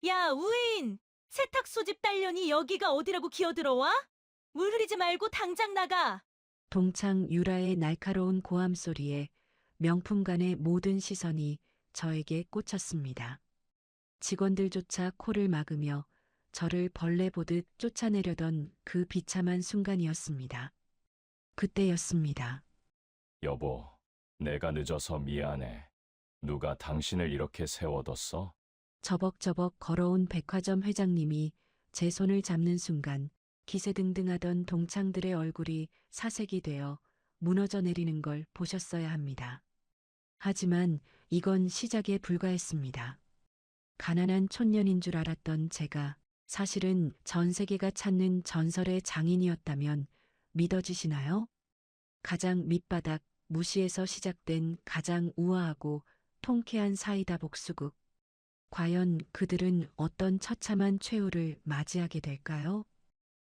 야, 우인! 세탁 소집 딸년이 여기가 어디라고 기어들어와? 물 흐리지 말고 당장 나가! 동창 유라의 날카로운 고함 소리에 명품관의 모든 시선이 저에게 꽂혔습니다. 직원들조차 코를 막으며 저를 벌레 보듯 쫓아내려던 그 비참한 순간이었습니다. 그때였습니다. 여보, 내가 늦어서 미안해. 누가 당신을 이렇게 세워뒀어? 저벅저벅 걸어온 백화점 회장님이 제 손을 잡는 순간 기세등등하던 동창들의 얼굴이 사색이 되어 무너져 내리는 걸 보셨어야 합니다. 하지만 이건 시작에 불과했습니다. 가난한 촌년인 줄 알았던 제가 사실은 전 세계가 찾는 전설의 장인이었다면 믿어지시나요? 가장 밑바닥 무시에서 시작된 가장 우아하고 통쾌한 사이다 복수국. 과연 그들은 어떤 처참한 최후를 맞이하게 될까요?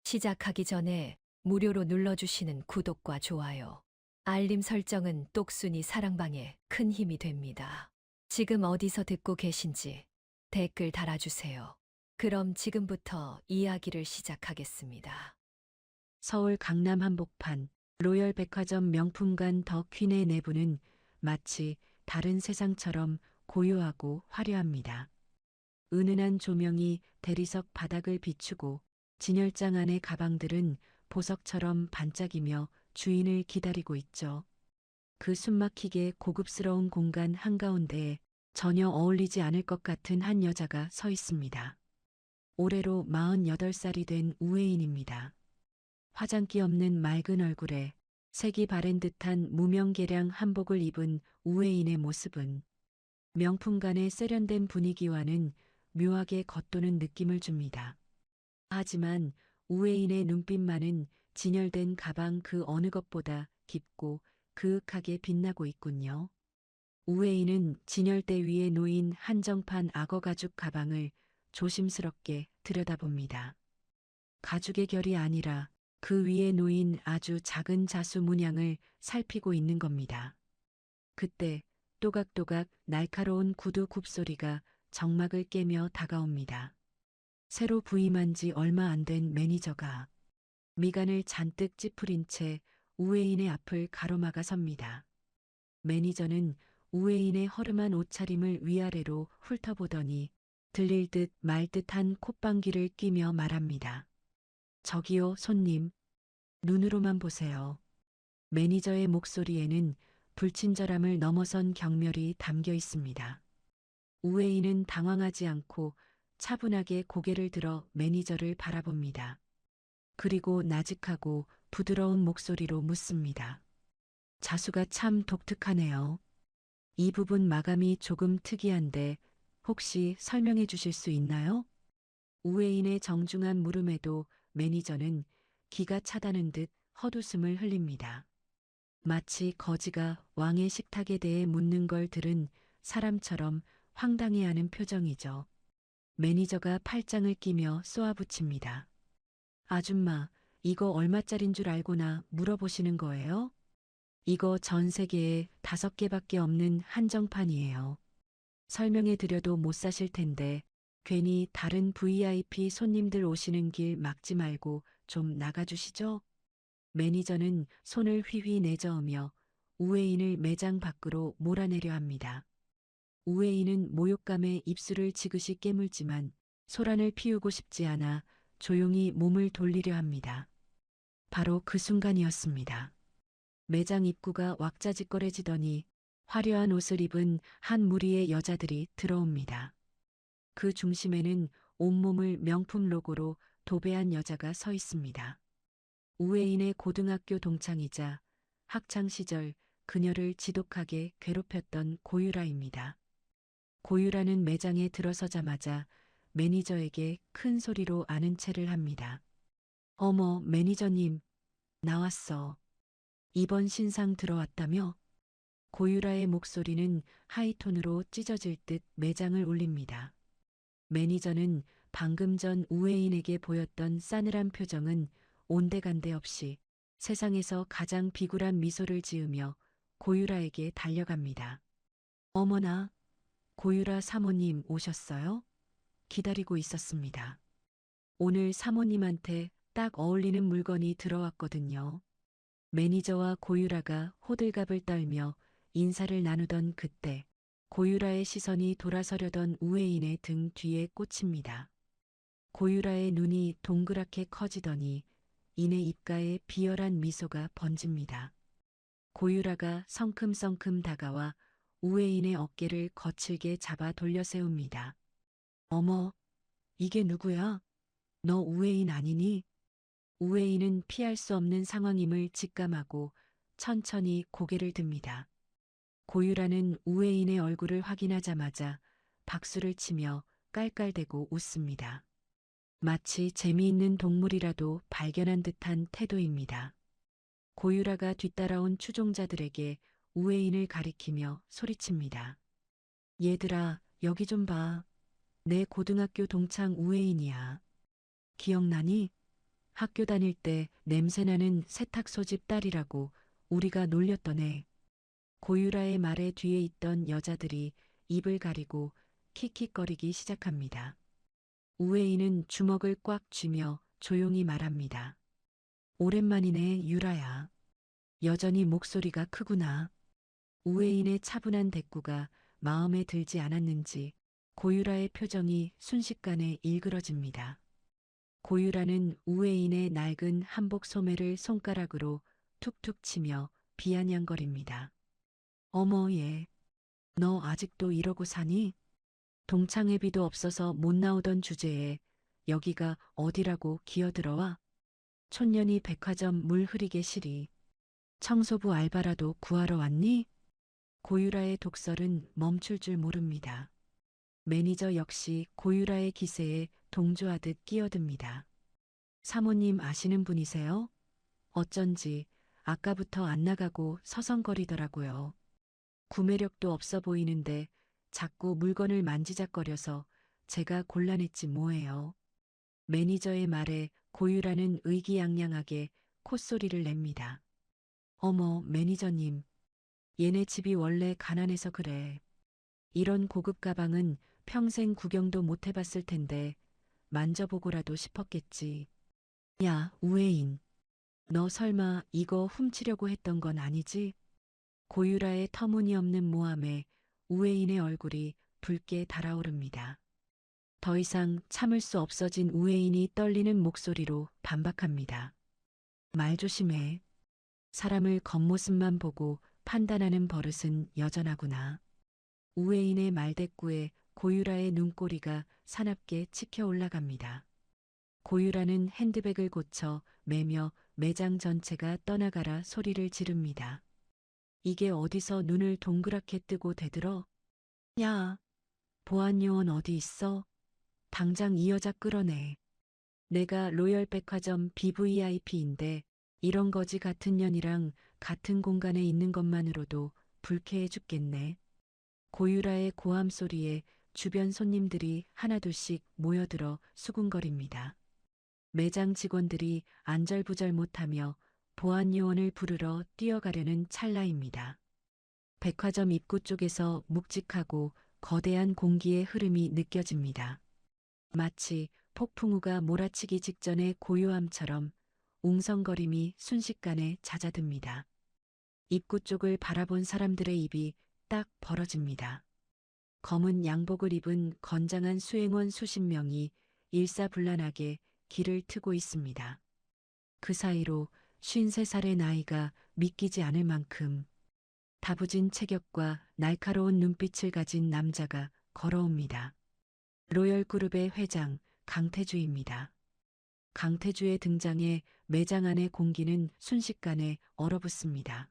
시작하기 전에 무료로 눌러주시는 구독과 좋아요, 알림 설정은 똑순이 사랑방에 큰 힘이 됩니다. 지금 어디서 듣고 계신지 댓글 달아주세요. 그럼 지금부터 이야기를 시작하겠습니다. 서울 강남 한복판 로열 백화점 명품관 더 퀸의 내부는 마치 다른 세상처럼 고요하고 화려합니다. 은은한 조명이 대리석 바닥을 비추고 진열장 안의 가방들은 보석처럼 반짝이며 주인을 기다리고 있죠. 그 숨막히게 고급스러운 공간 한가운데에 전혀 어울리지 않을 것 같은 한 여자가 서 있습니다. 올해로 48살이 된 우혜인입니다. 화장기 없는 맑은 얼굴에 색이 바랜 듯한 무명계량 한복을 입은 우혜인의 모습은 명품관의 세련된 분위기와는 묘하게 겉도는 느낌을 줍니다. 하지만 우혜인의 눈빛만은 진열된 가방 그 어느 것보다 깊고 그윽하게 빛나고 있군요. 우혜인은 진열대 위에 놓인 한정판 악어 가죽 가방을 조심스럽게 들여다봅니다. 가죽의 결이 아니라 그 위에 놓인 아주 작은 자수 문양을 살피고 있는 겁니다. 그때 또각또각 날카로운 구두 굽소리가 정막을 깨며 다가옵니다. 새로 부임한 지 얼마 안 된 매니저가 미간을 잔뜩 찌푸린 채 우혜인의 앞을 가로막아 섭니다. 매니저는 우혜인의 허름한 옷차림을 위아래로 훑어보더니 들릴 듯 말 듯한 콧방귀를 뀌며 말합니다. 저기요, 손님. 눈으로만 보세요. 매니저의 목소리에는 불친절함을 넘어선 경멸이 담겨 있습니다. 우혜인은 당황하지 않고 차분하게 고개를 들어 매니저를 바라봅니다. 그리고 나직하고 부드러운 목소리로 묻습니다. 자수가 참 독특하네요. 이 부분 마감이 조금 특이한데 혹시 설명해 주실 수 있나요? 우혜인의 정중한 물음에도 매니저는 기가 차다는 듯 헛웃음을 흘립니다. 마치 거지가 왕의 식탁에 대해 묻는 걸 들은 사람처럼 황당해하는 표정이죠. 매니저가 팔짱을 끼며 쏘아붙입니다. 아줌마, 이거 얼마짜린 줄 알고나 물어보시는 거예요? 이거 전 세계에 5개밖에 없는 한정판이에요. 설명해 드려도 못 사실 텐데 괜히 다른 VIP 손님들 오시는 길 막지 말고 좀 나가주시죠? 매니저는 손을 휘휘 내저으며 우혜인을 매장 밖으로 몰아내려 합니다. 우혜인은 모욕감에 입술을 지그시 깨물지만 소란을 피우고 싶지 않아 조용히 몸을 돌리려 합니다. 바로 그 순간이었습니다. 매장 입구가 왁자지껄해지더니 화려한 옷을 입은 한 무리의 여자들이 들어옵니다. 그 중심에는 온몸을 명품 로고로 도배한 여자가 서 있습니다. 우혜인의 고등학교 동창이자 학창시절 그녀를 지독하게 괴롭혔던 고유라입니다. 고유라는 매장에 들어서자마자 매니저에게 큰 소리로 아는 체를 합니다. 어머, 매니저님, 나왔어. 이번 신상 들어왔다며? 고유라의 목소리는 하이톤으로 찢어질 듯 매장을 울립니다. 매니저는 방금 전 우혜인에게 보였던 싸늘한 표정은 온데간데 없이 세상에서 가장 비굴한 미소를 지으며 고유라에게 달려갑니다. 어머나, 고유라 사모님 오셨어요? 기다리고 있었습니다. 오늘 사모님한테 딱 어울리는 물건이 들어왔거든요. 매니저와 고유라가 호들갑을 떨며 인사를 나누던 그때 고유라의 시선이 돌아서려던 우회인의 등 뒤에 꽂힙니다. 고유라의 눈이 동그랗게 커지더니 이내 입가에 비열한 미소가 번집니다. 고유라가 성큼성큼 다가와 우회인의 어깨를 거칠게 잡아 돌려 세웁니다. 어머, 이게 누구야? 너 우회인 아니니? 우회인은 피할 수 없는 상황임을 직감하고 천천히 고개를 듭니다. 고유라는 우회인의 얼굴을 확인하자마자 박수를 치며 깔깔대고 웃습니다. 마치 재미있는 동물이라도 발견한 듯한 태도입니다. 고유라가 뒤따라온 추종자들에게 우회인을 가리키며 소리칩니다. 얘들아, 여기 좀 봐. 내 고등학교 동창 우회인이야. 기억나니? 학교 다닐 때 냄새나는 세탁소집 딸이라고 우리가 놀렸던 애. 고유라의 말에 뒤에 있던 여자들이 입을 가리고 킥킥거리기 시작합니다. 우회인은 주먹을 꽉 쥐며 조용히 말합니다. 오랜만이네, 유라야. 여전히 목소리가 크구나. 우회인의 차분한 대꾸가 마음에 들지 않았는지 고유라의 표정이 순식간에 일그러집니다. 고유라는 우회인의 낡은 한복 소매를 손가락으로 툭툭 치며 비아냥거립니다. 어머 얘, 너 아직도 이러고 사니? 동창회비도 없어서 못 나오던 주제에 여기가 어디라고 기어들어와? 촌년이 백화점 물 흐리게 시리. 청소부 알바라도 구하러 왔니? 고유라의 독설은 멈출 줄 모릅니다. 매니저 역시 고유라의 기세에 동조하듯 끼어듭니다. 사모님 아시는 분이세요? 어쩐지 아까부터 안 나가고 서성거리더라고요. 구매력도 없어 보이는데 자꾸 물건을 만지작거려서 제가 곤란했지 뭐예요. 매니저의 말에 고유라는 의기양양하게 콧소리를 냅니다. 어머, 매니저님. 얘네 집이 원래 가난해서 그래. 이런 고급 가방은 평생 구경도 못 해봤을 텐데 만져보고라도 싶었겠지. 야, 우회인. 너 설마 이거 훔치려고 했던 건 아니지? 고유라의 터무니없는 모함에 우회인의 얼굴이 붉게 달아오릅니다. 더 이상 참을 수 없어진 우회인이 떨리는 목소리로 반박합니다. 말 조심해. 사람을 겉모습만 보고 판단하는 버릇은 여전하구나. 우회인의 말대꾸에 고유라의 눈꼬리가 사납게 치켜 올라갑니다. 고유라는 핸드백을 고쳐 매며 매장 전체가 떠나가라 소리를 지릅니다. 이게 어디서 눈을 동그랗게 뜨고 대들어? 야, 보안 요원 어디 있어? 당장 이 여자 끌어내. 내가 로열 백화점 BVIP인데 이런 거지 같은 년이랑 같은 공간에 있는 것만으로도 불쾌해 죽겠네. 고유라의 고함 소리에 주변 손님들이 하나둘씩 모여들어 수군거립니다. 매장 직원들이 안절부절 못하며 보안 요원을 부르러 뛰어가려는 찰나입니다. 백화점 입구 쪽에서 묵직하고 거대한 공기의 흐름이 느껴집니다. 마치 폭풍우가 몰아치기 직전의 고요함처럼 웅성거림이 순식간에 잦아듭니다. 입구 쪽을 바라본 사람들의 입이 딱 벌어집니다. 검은 양복을 입은 건장한 수행원 수십 명이 일사불란하게 길을 트고 있습니다. 그 사이로 53살의 나이가 믿기지 않을 만큼 다부진 체격과 날카로운 눈빛을 가진 남자가 걸어옵니다. 로열그룹의 회장 강태주입니다. 강태주의 등장에 매장 안의 공기는 순식간에 얼어붙습니다.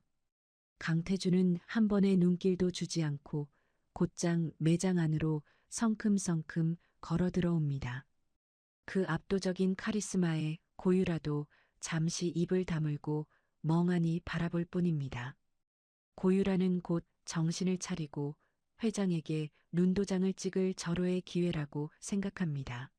강태주는 한 번의 눈길도 주지 않고 곧장 매장 안으로 성큼성큼 걸어 들어옵니다. 그 압도적인 카리스마에 고유라도 잠시 입을 다물고 멍하니 바라볼 뿐입니다. 고유라는 곧 정신을 차리고 회장에게 눈도장을 찍을 절호의 기회라고 생각합니다.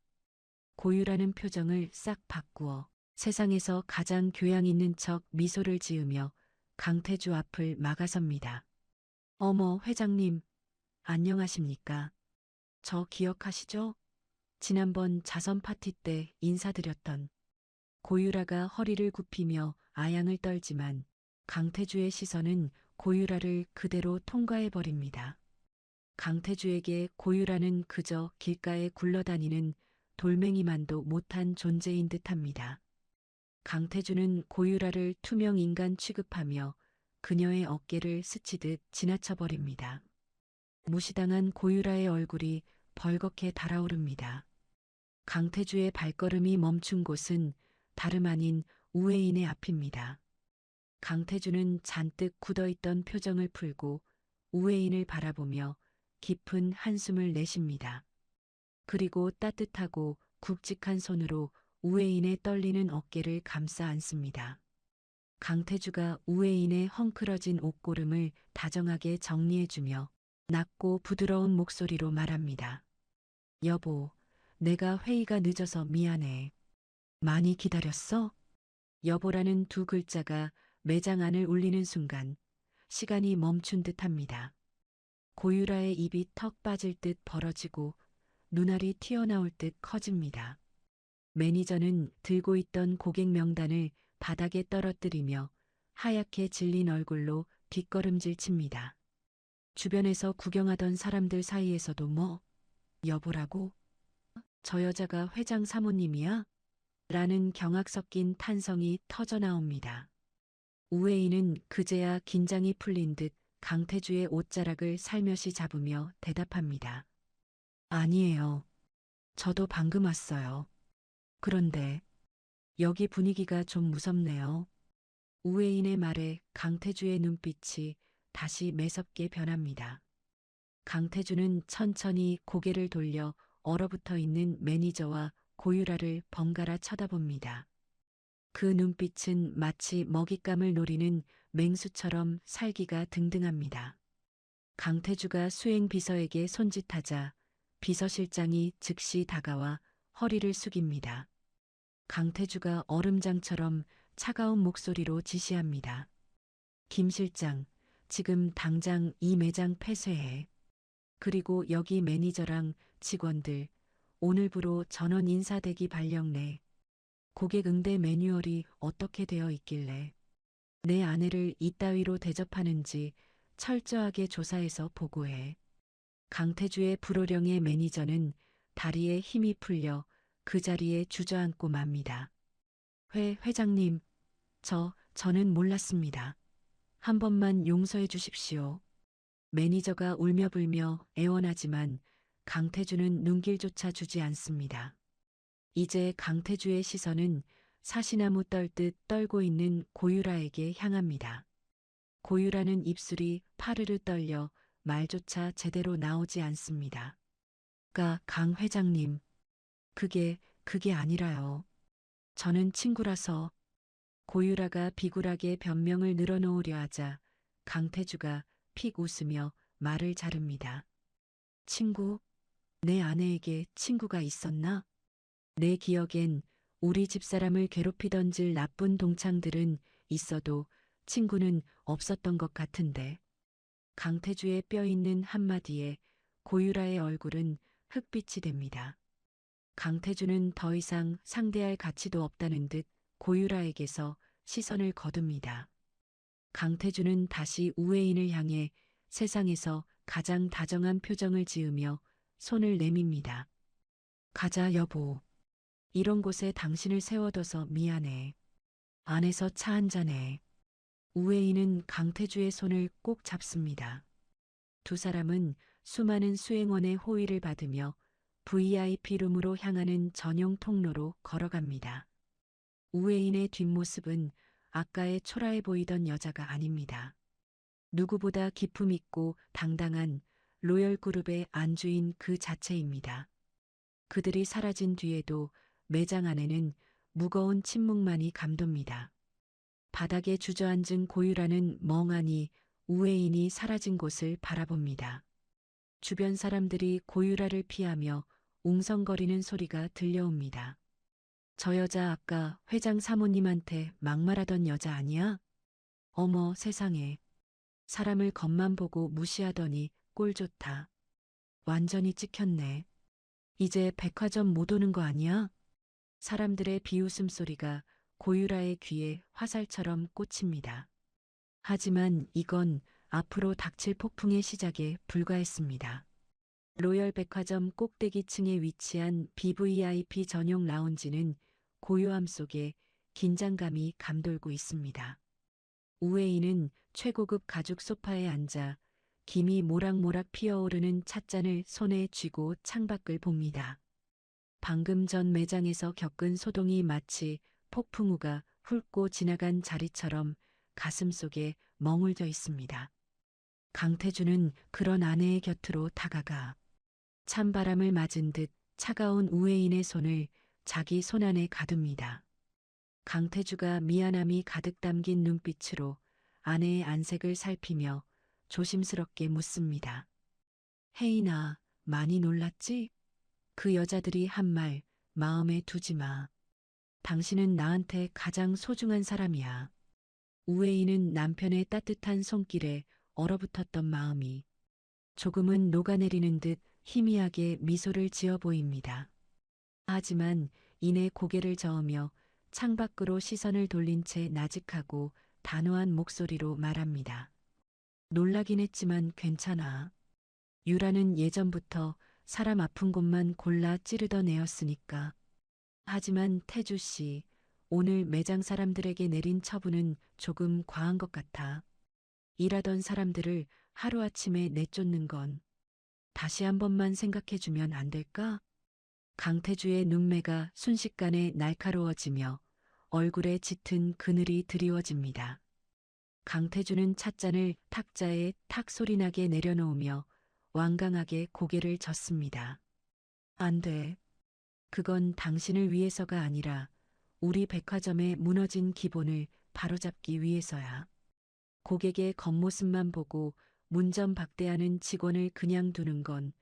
고유라는 표정을 싹 바꾸어 세상에서 가장 교양 있는 척 미소를 지으며 강태주 앞을 막아섭니다. 어머, 회장님, 안녕하십니까? 저 기억하시죠? 지난번 자선 파티 때 인사드렸던 고유라가 허리를 굽히며 아양을 떨지만 강태주의 시선은 고유라를 그대로 통과해버립니다. 강태주에게 고유라는 그저 길가에 굴러다니는 돌멩이만도 못한 존재인 듯합니다. 강태주는 고유라를 투명 인간 취급하며 그녀의 어깨를 스치듯 지나쳐버립니다. 무시당한 고유라의 얼굴이 벌겋게 달아오릅니다. 강태주의 발걸음이 멈춘 곳은 다름 아닌 우회인의 앞입니다. 강태주는 잔뜩 굳어있던 표정을 풀고 우회인을 바라보며 깊은 한숨을 내쉽니다. 그리고 따뜻하고 굵직한 손으로 우회인의 떨리는 어깨를 감싸 안습니다. 강태주가 우회인의 헝클어진 옷고름을 다정하게 정리해주며 낮고 부드러운 목소리로 말합니다. 여보, 내가 회의가 늦어서 미안해. 많이 기다렸어? 여보라는 두 글자가 매장 안을 울리는 순간 시간이 멈춘 듯합니다. 고유라의 입이 턱 빠질 듯 벌어지고 눈알이 튀어나올 듯 커집니다. 매니저는 들고 있던 고객 명단을 바닥에 떨어뜨리며 하얗게 질린 얼굴로 뒷걸음질 칩니다. 주변에서 구경하던 사람들 사이에서도 뭐, 여보라고? 저 여자가 회장 사모님이야? 라는 경악 섞인 탄성이 터져 나옵니다. 우회인은 그제야 긴장이 풀린 듯 강태주의 옷자락을 살며시 잡으며 대답합니다. 아니에요. 저도 방금 왔어요. 그런데 여기 분위기가 좀 무섭네요. 우회인의 말에 강태주의 눈빛이 다시 매섭게 변합니다. 강태주는 천천히 고개를 돌려 얼어붙어 있는 매니저와 고유라를 번갈아 쳐다봅니다. 그 눈빛은 마치 먹잇감을 노리는 맹수처럼 살기가 등등합니다. 강태주가 수행 비서에게 손짓하자 비서실장이 즉시 다가와 허리를 숙입니다. 강태주가 얼음장처럼 차가운 목소리로 지시합니다. 김 실장, 지금 당장 이 매장 폐쇄해. 그리고 여기 매니저랑 직원들, 오늘부로 전원 인사대기 발령 내. 고객 응대 매뉴얼이 어떻게 되어 있길래 내 아내를 이따위로 대접하는지 철저하게 조사해서 보고해. 강태주의 불호령의 매니저는 다리에 힘이 풀려 그 자리에 주저앉고 맙니다. 회장님, 저는 몰랐습니다. 한 번만 용서해 주십시오. 매니저가 울며불며 애원하지만 강태주는 눈길조차 주지 않습니다. 이제 강태주의 시선은 사시나무 떨듯 떨고 있는 고유라에게 향합니다. 고유라는 입술이 파르르 떨려 말조차 제대로 나오지 않습니다. 강 회장님, 그게 아니라요. 저는 친구라서. 고유라가 비굴하게 변명을 늘어놓으려 하자 강태주가 픽 웃으며 말을 자릅니다. 친구? 내 아내에게 친구가 있었나? 내 기억엔 우리 집사람을 괴롭히던질 나쁜 동창들은 있어도 친구는 없었던 것 같은데. 강태주의 뼈 있는 한마디에 고유라의 얼굴은 흑빛이 됩니다. 강태주는 더 이상 상대할 가치도 없다는 듯 고유라에게서 시선을 거둡니다. 강태주는 다시 우회인을 향해 세상에서 가장 다정한 표정을 지으며 손을 내밉니다. 가자, 여보. 이런 곳에 당신을 세워둬서 미안해. 안에서 차 한잔해. 우회인은 강태주의 손을 꼭 잡습니다. 두 사람은 수많은 수행원의 호의를 받으며 VIP룸으로 향하는 전용 통로로 걸어갑니다. 우회인의 뒷모습은 아까의 초라해 보이던 여자가 아닙니다. 누구보다 기품 있고 당당한 로열 그룹의 안주인 그 자체입니다. 그들이 사라진 뒤에도 매장 안에는 무거운 침묵만이 감돕니다. 바닥에 주저앉은 고유라는 멍하니 우회인이 사라진 곳을 바라봅니다. 주변 사람들이 고유라를 피하며 웅성거리는 소리가 들려옵니다. 저 여자 아까 회장 사모님한테 막말하던 여자 아니야? 어머 세상에. 사람을 겉만 보고 무시하더니 꼴 좋다. 완전히 찍혔네. 이제 백화점 못 오는 거 아니야? 사람들의 비웃음 소리가 고유라의 귀에 화살처럼 꽂힙니다. 하지만 이건 앞으로 닥칠 폭풍의 시작에 불과했습니다. 로열 백화점 꼭대기층에 위치한 BVIP 전용 라운지는 고요함 속에 긴장감이 감돌고 있습니다. 우웨이는 최고급 가죽 소파에 앉아 김이 모락모락 피어오르는 찻잔을 손에 쥐고 창밖을 봅니다. 방금 전 매장에서 겪은 소동이 마치 폭풍우가 훑고 지나간 자리처럼 가슴속에 멍울져 있습니다. 강태주는 그런 아내의 곁으로 다가가 찬바람을 맞은 듯 차가운 우회인의 손을 자기 손안에 가둡니다. 강태주가 미안함이 가득 담긴 눈빛으로 아내의 안색을 살피며 조심스럽게 묻습니다. 혜인아, 많이 놀랐지? 그 여자들이 한 말 마음에 두지 마. 당신은 나한테 가장 소중한 사람이야. 우웨이는 남편의 따뜻한 손길에 얼어붙었던 마음이 조금은 녹아내리는 듯 희미하게 미소를 지어 보입니다. 하지만 이내 고개를 저으며 창밖으로 시선을 돌린 채 나직하고 단호한 목소리로 말합니다. 놀라긴 했지만 괜찮아. 유라는 예전부터 사람 아픈 곳만 골라 찌르던 애였으니까. 하지만 태주 씨, 오늘 매장 사람들에게 내린 처분은 조금 과한 것 같아. 일하던 사람들을 하루아침에 내쫓는 건 다시 한 번만 생각해주면 안 될까? 강태주의 눈매가 순식간에 날카로워지며 얼굴에 짙은 그늘이 드리워집니다. 강태주는 찻잔을 탁자에 탁 소리나게 내려놓으며 완강하게 고개를 젓습니다. 안 돼. 그건 당신을 위해서가 아니라 우리 백화점의 무너진 기본을 바로잡기 위해서야. 고객의 겉모습만 보고 문전박대하는 직원을 그냥 두는 건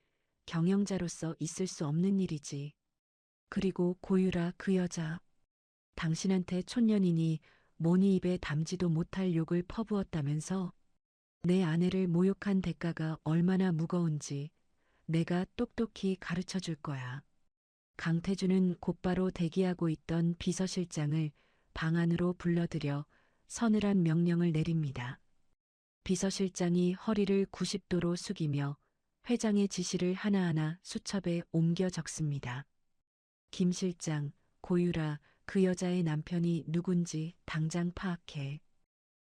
경영자로서 있을 수 없는 일이지. 그리고 고유라 그 여자. 당신한테 촌년이니 모니 입에 담지도 못할 욕을 퍼부었다면서 내 아내를 모욕한 대가가 얼마나 무거운지 내가 똑똑히 가르쳐 줄 거야. 강태주는 곧바로 대기하고 있던 비서실장을 방 안으로 불러들여 서늘한 명령을 내립니다. 비서실장이 허리를 90도로 숙이며 회장의 지시를 하나하나 수첩에 옮겨 적습니다. 김 실장, 고유라, 그 여자의 남편이 누군지 당장 파악해.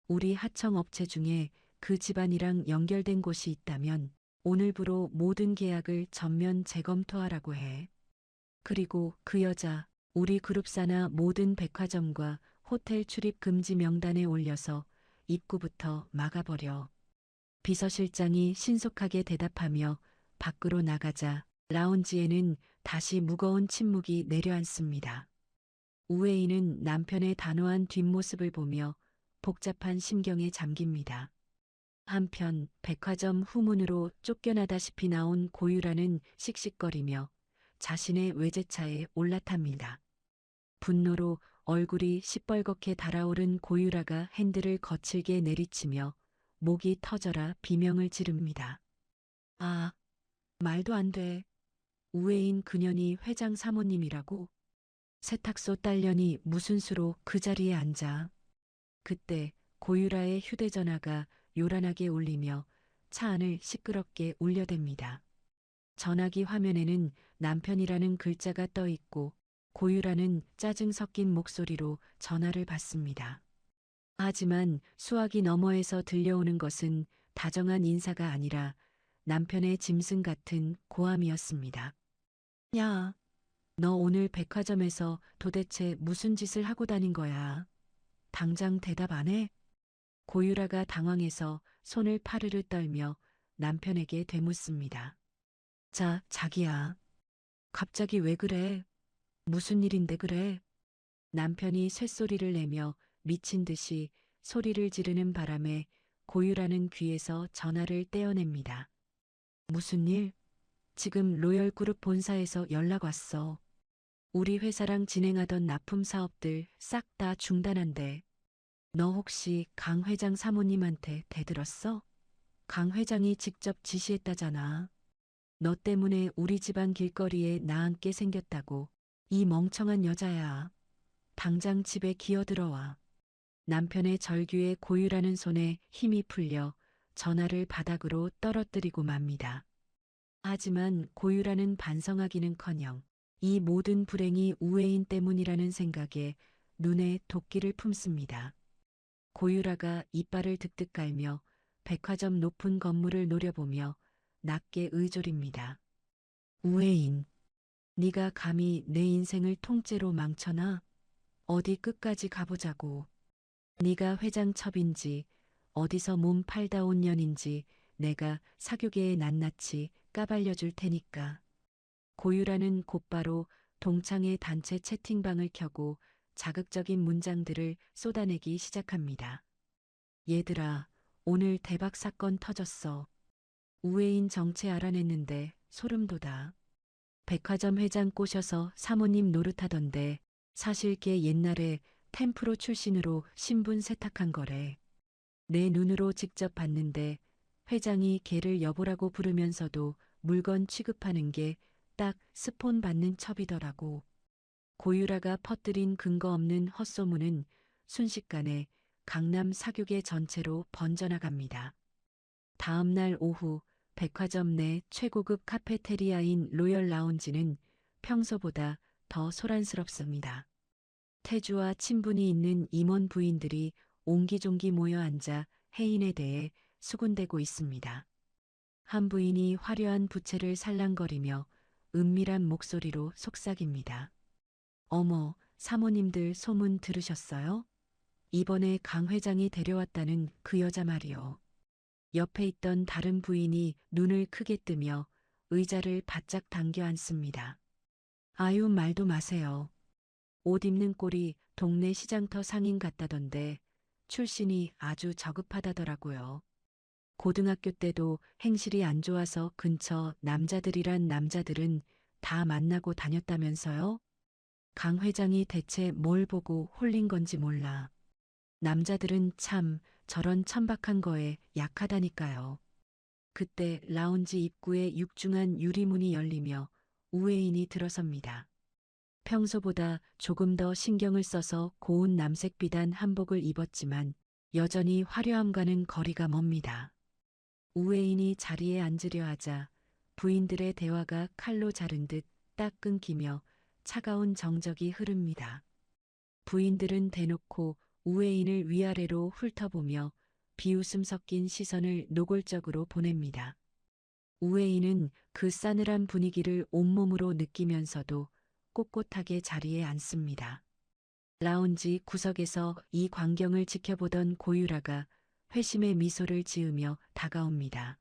우리 하청업체 중에 그 집안이랑 연결된 곳이 있다면 오늘부로 모든 계약을 전면 재검토하라고 해. 그리고 그 여자, 우리 그룹사나 모든 백화점과 호텔 출입 금지 명단에 올려서 입구부터 막아버려. 비서실장이 신속하게 대답하며 밖으로 나가자 라운지에는 다시 무거운 침묵이 내려앉습니다. 우웨이는 남편의 단호한 뒷모습을 보며 복잡한 심경에 잠깁니다. 한편 백화점 후문으로 쫓겨나다시피 나온 고유라는 씩씩거리며 자신의 외제차에 올라탑니다. 분노로 얼굴이 시뻘겋게 달아오른 고유라가 핸들을 거칠게 내리치며 목이 터져라 비명을 지릅니다. 아, 말도 안 돼. 우회인 그년이 회장 사모님이라고? 세탁소 딸년이 무슨 수로 그 자리에 앉아. 그때 고유라의 휴대전화가 요란하게 울리며 차 안을 시끄럽게 울려댑니다. 전화기 화면에는 남편이라는 글자가 떠 있고 고유라는 짜증 섞인 목소리로 전화를 받습니다. 하지만 수화기 너머에서 들려오는 것은 다정한 인사가 아니라 남편의 짐승 같은 고함이었습니다. 야, 너 오늘 백화점에서 도대체 무슨 짓을 하고 다닌 거야? 당장 대답 안 해? 고유라가 당황해서 손을 파르르 떨며 남편에게 되묻습니다. 자, 자기야. 갑자기 왜 그래? 무슨 일인데 그래? 남편이 쇳소리를 내며 미친 듯이 소리를 지르는 바람에 고유라는 귀에서 전화를 떼어냅니다. 무슨 일? 지금 로열그룹 본사에서 연락 왔어. 우리 회사랑 진행하던 납품 사업들 싹 다 중단한대. 너 혹시 강 회장 사모님한테 대들었어? 강 회장이 직접 지시했다잖아. 너 때문에 우리 집안 길거리에 나앉게 생겼다고. 이 멍청한 여자야. 당장 집에 기어들어와. 남편의 절규에 고유라는 손에 힘이 풀려 전화를 바닥으로 떨어뜨리고 맙니다. 하지만 고유라는 반성하기는커녕 이 모든 불행이 우애인 때문이라는 생각에 눈에 도끼를 품습니다. 고유라가 이빨을 득득 깔며 백화점 높은 건물을 노려보며 낮게 의졸입니다. 우애인, 네가 감히 내 인생을 통째로 망쳐놔? 어디 끝까지 가보자고. 네가 회장 첩인지 어디서 몸 팔다 온 년인지 내가 사교계에 낱낱이 까발려줄 테니까. 고유라는 곧바로 동창회 단체 채팅방을 켜고 자극적인 문장들을 쏟아내기 시작합니다. 얘들아, 오늘 대박 사건 터졌어. 우애인 정체 알아냈는데 소름 돋아. 백화점 회장 꼬셔서 사모님 노릇하던데 사실 걔 옛날에 템프로 출신으로 신분 세탁한 거래. 내 눈으로 직접 봤는데 회장이 걔를 여보라고 부르면서도 물건 취급하는 게 딱 스폰 받는 첩이더라고. 고유라가 퍼뜨린 근거 없는 헛소문은 순식간에 강남 사교계 전체로 번져나갑니다. 다음 날 오후 백화점 내 최고급 카페테리아인 로열 라운지는 평소보다 더 소란스럽습니다. 태주와 친분이 있는 임원 부인들이 옹기종기 모여 앉아 혜인에 대해 수군대고 있습니다. 한 부인이 화려한 부채를 살랑거리며 은밀한 목소리로 속삭입니다. 어머, 사모님들 소문 들으셨어요? 이번에 강 회장이 데려왔다는 그 여자 말이요. 옆에 있던 다른 부인이 눈을 크게 뜨며 의자를 바짝 당겨 앉습니다. 아유, 말도 마세요. 옷 입는 꼴이 동네 시장터 상인 같다던데 출신이 아주 저급하다더라고요. 고등학교 때도 행실이 안 좋아서 근처 남자들이란 남자들은 다 만나고 다녔다면서요? 강 회장이 대체 뭘 보고 홀린 건지 몰라. 남자들은 참 저런 천박한 거에 약하다니까요. 그때 라운지 입구에 육중한 유리문이 열리며 우애인이 들어섭니다. 평소보다 조금 더 신경을 써서 고운 남색 비단 한복을 입었지만 여전히 화려함과는 거리가 멉니다. 우애인이 자리에 앉으려 하자 부인들의 대화가 칼로 자른 듯 딱 끊기며 차가운 정적이 흐릅니다. 부인들은 대놓고 우애인을 위아래로 훑어보며 비웃음 섞인 시선을 노골적으로 보냅니다. 우애인은 그 싸늘한 분위기를 온몸으로 느끼면서도 꼿꼿하게 자리에 앉습니다. 라운지 구석에서 이 광경을 지켜보던 고유라가 회심의 미소를 지으며 다가옵니다.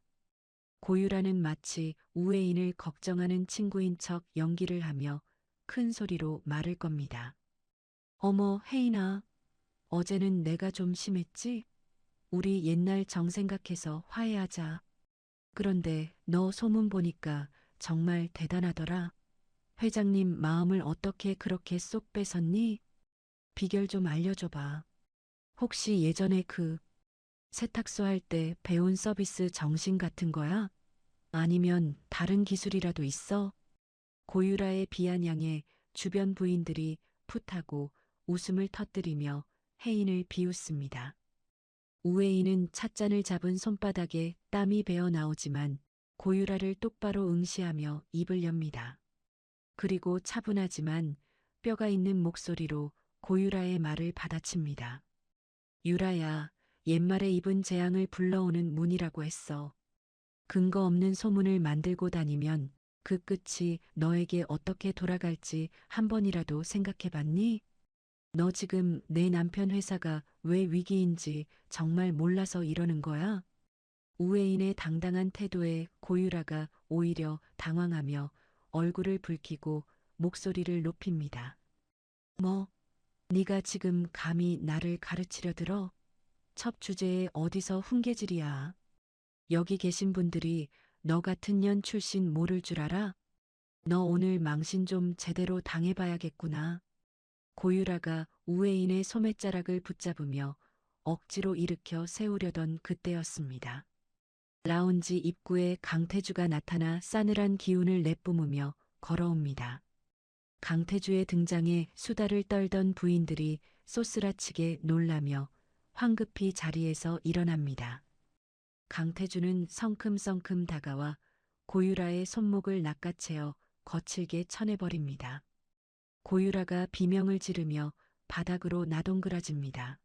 고유라는 마치 우애인을 걱정하는 친구인 척 연기를 하며 큰 소리로 말을 겁니다. 어머, 혜인아. 어제는 내가 좀 심했지? 우리 옛날 정 생각해서 화해하자. 그런데 너 소문 보니까 정말 대단하더라. 회장님 마음을 어떻게 그렇게 쏙 뺏었니? 비결 좀 알려줘봐. 혹시 예전에 그 세탁소 할 때 배운 서비스 정신 같은 거야? 아니면 다른 기술이라도 있어? 고유라의 비아냥에 주변 부인들이 풋하고 웃음을 터뜨리며 혜인을 비웃습니다. 우애인은 찻잔을 잡은 손바닥에 땀이 배어 나오지만 고유라를 똑바로 응시하며 입을 엽니다. 그리고 차분하지만 뼈가 있는 목소리로 고유라의 말을 받아칩니다. 유라야, 옛말에 입은 재앙을 불러오는 문이라고 했어. 근거 없는 소문을 만들고 다니면 그 끝이 너에게 어떻게 돌아갈지 한 번이라도 생각해봤니? 너 지금 내 남편 회사가 왜 위기인지 정말 몰라서 이러는 거야? 우애인의 당당한 태도에 고유라가 오히려 당황하며 얼굴을 붉히고 목소리를 높입니다. 뭐, 네가 지금 감히 나를 가르치려 들어? 첩 주제에 어디서 훈계질이야. 여기 계신 분들이 너 같은 년 출신 모를 줄 알아? 너 오늘 망신 좀 제대로 당해봐야겠구나. 고유라가 우애인의 소매자락을 붙잡으며 억지로 일으켜 세우려던 그때였습니다. 라운지 입구에 강태주가 나타나 싸늘한 기운을 내뿜으며 걸어옵니다. 강태주의 등장에 수다를 떨던 부인들이 쏘스라치게 놀라며 황급히 자리에서 일어납니다. 강태주는 성큼성큼 다가와 고유라의 손목을 낚아채어 거칠게 쳐내버립니다. 고유라가 비명을 지르며 바닥으로 나동그라집니다.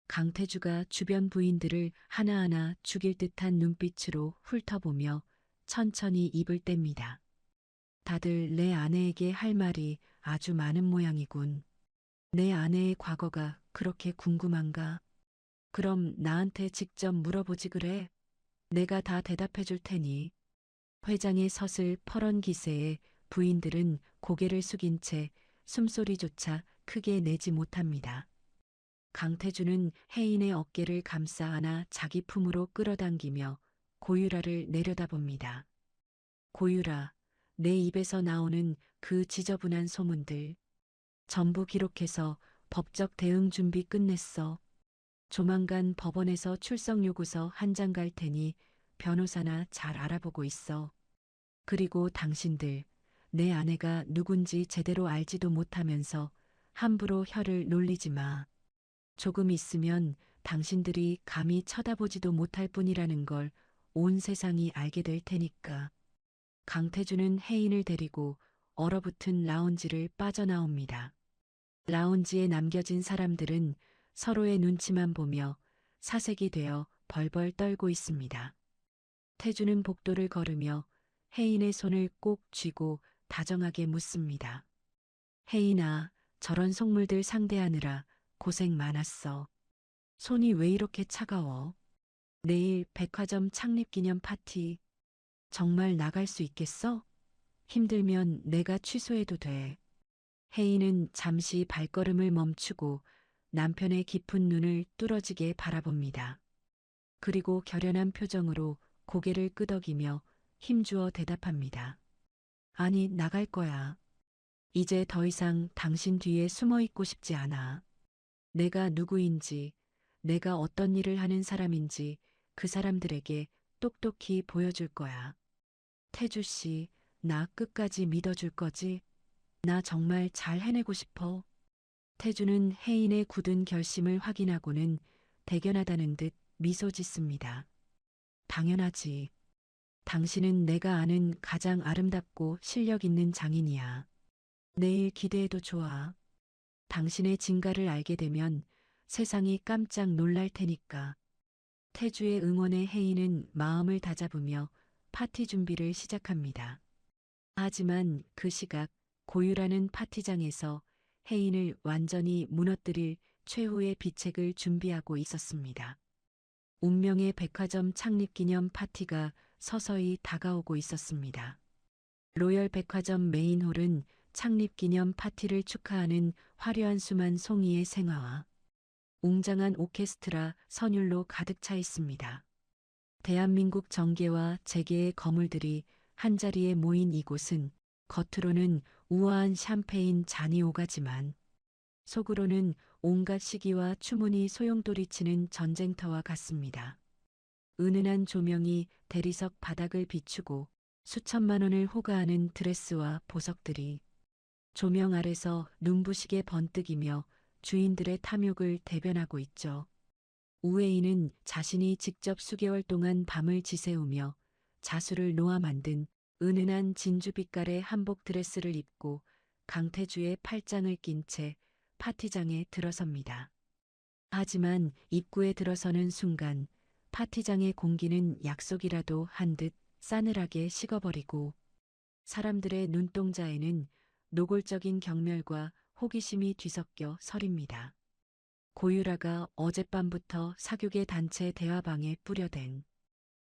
강태주가 주변 부인들을 하나하나 죽일 듯한 눈빛으로 훑어보며 천천히 입을 뗍니다. 다들 내 아내에게 할 말이 아주 많은 모양이군. 내 아내의 과거가 그렇게 궁금한가? 그럼 나한테 직접 물어보지 그래. 내가 다 대답해 줄 테니. 회장의 서슬 퍼런 기세에 부인들은 고개를 숙인 채 숨소리조차 크게 내지 못합니다. 강태주는 혜인의 어깨를 감싸 안아 자기 품으로 끌어당기며 고유라를 내려다봅니다. 고유라, 내 입에서 나오는 그 지저분한 소문들 전부 기록해서 법적 대응 준비 끝냈어. 조만간 법원에서 출석 요구서 한 장 갈 테니 변호사나 잘 알아보고 있어. 그리고 당신들, 내 아내가 누군지 제대로 알지도 못하면서 함부로 혀를 놀리지 마. 조금 있으면 당신들이 감히 쳐다보지도 못할 뿐이라는 걸 온 세상이 알게 될 테니까. 강태주는 혜인을 데리고 얼어붙은 라운지를 빠져나옵니다. 라운지에 남겨진 사람들은 서로의 눈치만 보며 사색이 되어 벌벌 떨고 있습니다. 태주는 복도를 걸으며 혜인의 손을 꼭 쥐고 다정하게 묻습니다. 혜인아, 저런 속물들 상대하느라 고생 많았어. 손이 왜 이렇게 차가워? 내일 백화점 창립기념 파티 정말 나갈 수 있겠어? 힘들면 내가 취소해도 돼. 혜인은 잠시 발걸음을 멈추고 남편의 깊은 눈을 뚫어지게 바라봅니다. 그리고 결연한 표정으로 고개를 끄덕이며 힘주어 대답합니다. 아니, 나갈 거야. 이제 더 이상 당신 뒤에 숨어 있고 싶지 않아. 내가 누구인지, 내가 어떤 일을 하는 사람인지 그 사람들에게 똑똑히 보여줄 거야. 태주 씨, 나 끝까지 믿어줄 거지? 나 정말 잘 해내고 싶어. 태주는 혜인의 굳은 결심을 확인하고는 대견하다는 듯 미소 짓습니다. 당연하지. 당신은 내가 아는 가장 아름답고 실력 있는 장인이야. 내일 기대해도 좋아. 당신의 진가를 알게 되면 세상이 깜짝 놀랄 테니까. 태주의 응원에 혜인은 마음을 다잡으며 파티 준비를 시작합니다. 하지만 그 시각 고유라는 파티장에서 혜인을 완전히 무너뜨릴 최후의 비책을 준비하고 있었습니다. 운명의 백화점 창립기념 파티가 서서히 다가오고 있었습니다. 로열 백화점 메인홀은 창립기념 파티를 축하하는 화려한 수만 송이의 생화와 웅장한 오케스트라 선율로 가득 차 있습니다. 대한민국 정계와 재계의 거물들이 한자리에 모인 이곳은 겉으로는 우아한 샴페인 잔이 오가지만 속으로는 온갖 시기와 추문이 소용돌이치는 전쟁터와 같습니다. 은은한 조명이 대리석 바닥을 비추고 수천만 원을 호가하는 드레스와 보석들이 조명 아래서 눈부시게 번뜩이며 주인들의 탐욕을 대변하고 있죠. 우웨이는 자신이 직접 수개월 동안 밤을 지새우며 자수를 놓아 만든 은은한 진주빛깔의 한복 드레스를 입고 강태주의 팔짱을 낀 채 파티장에 들어섭니다. 하지만 입구에 들어서는 순간 파티장의 공기는 약속이라도 한 듯 싸늘하게 식어버리고 사람들의 눈동자에는 노골적인 경멸과 호기심이 뒤섞여 서립니다. 고유라가 어젯밤부터 사교계 단체 대화방에 뿌려댄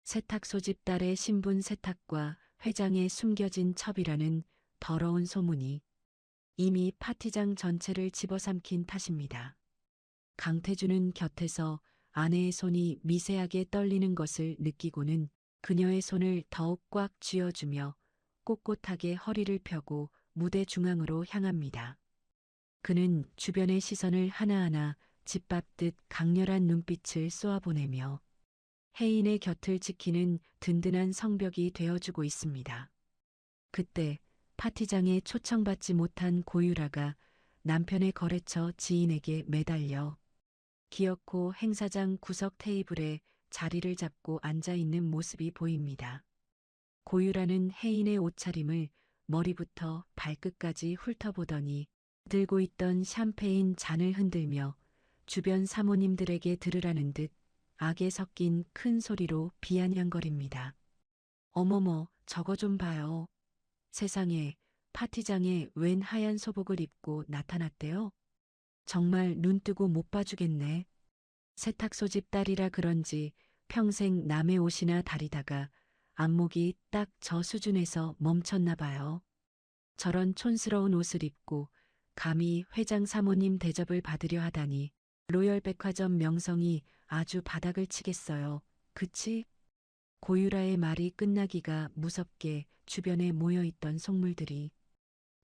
세탁 소집 딸의 신분 세탁과 회장의 숨겨진 첩이라는 더러운 소문이 이미 파티장 전체를 집어삼킨 탓입니다. 강태주는 곁에서 아내의 손이 미세하게 떨리는 것을 느끼고는 그녀의 손을 더욱 꽉 쥐어주며 꼿꼿하게 허리를 펴고 무대 중앙으로 향합니다. 그는 주변의 시선을 하나하나 짓밟듯 강렬한 눈빛을 쏘아보내며 혜인의 곁을 지키는 든든한 성벽이 되어주고 있습니다. 그때 파티장에 초청받지 못한 고유라가 남편의 거래처 지인에게 매달려 기어코 행사장 구석 테이블에 자리를 잡고 앉아 있는 모습이 보입니다. 고유라는 혜인의 옷차림을 머리부터 발끝까지 훑어보더니 들고 있던 샴페인 잔을 흔들며 주변 사모님들에게 들으라는 듯 악에 섞인 큰 소리로 비아냥거립니다. 어머머, 저거 좀 봐요. 세상에, 파티장에 웬 하얀 소복을 입고 나타났대요? 정말 눈 뜨고 못 봐주겠네. 세탁 소집 딸이라 그런지 평생 남의 옷이나 다리다가 안목이 딱 저 수준에서 멈췄나 봐요. 저런 촌스러운 옷을 입고 감히 회장 사모님 대접을 받으려 하다니 로열 백화점 명성이 아주 바닥을 치겠어요. 그치? 고유라의 말이 끝나기가 무섭게 주변에 모여있던 속물들이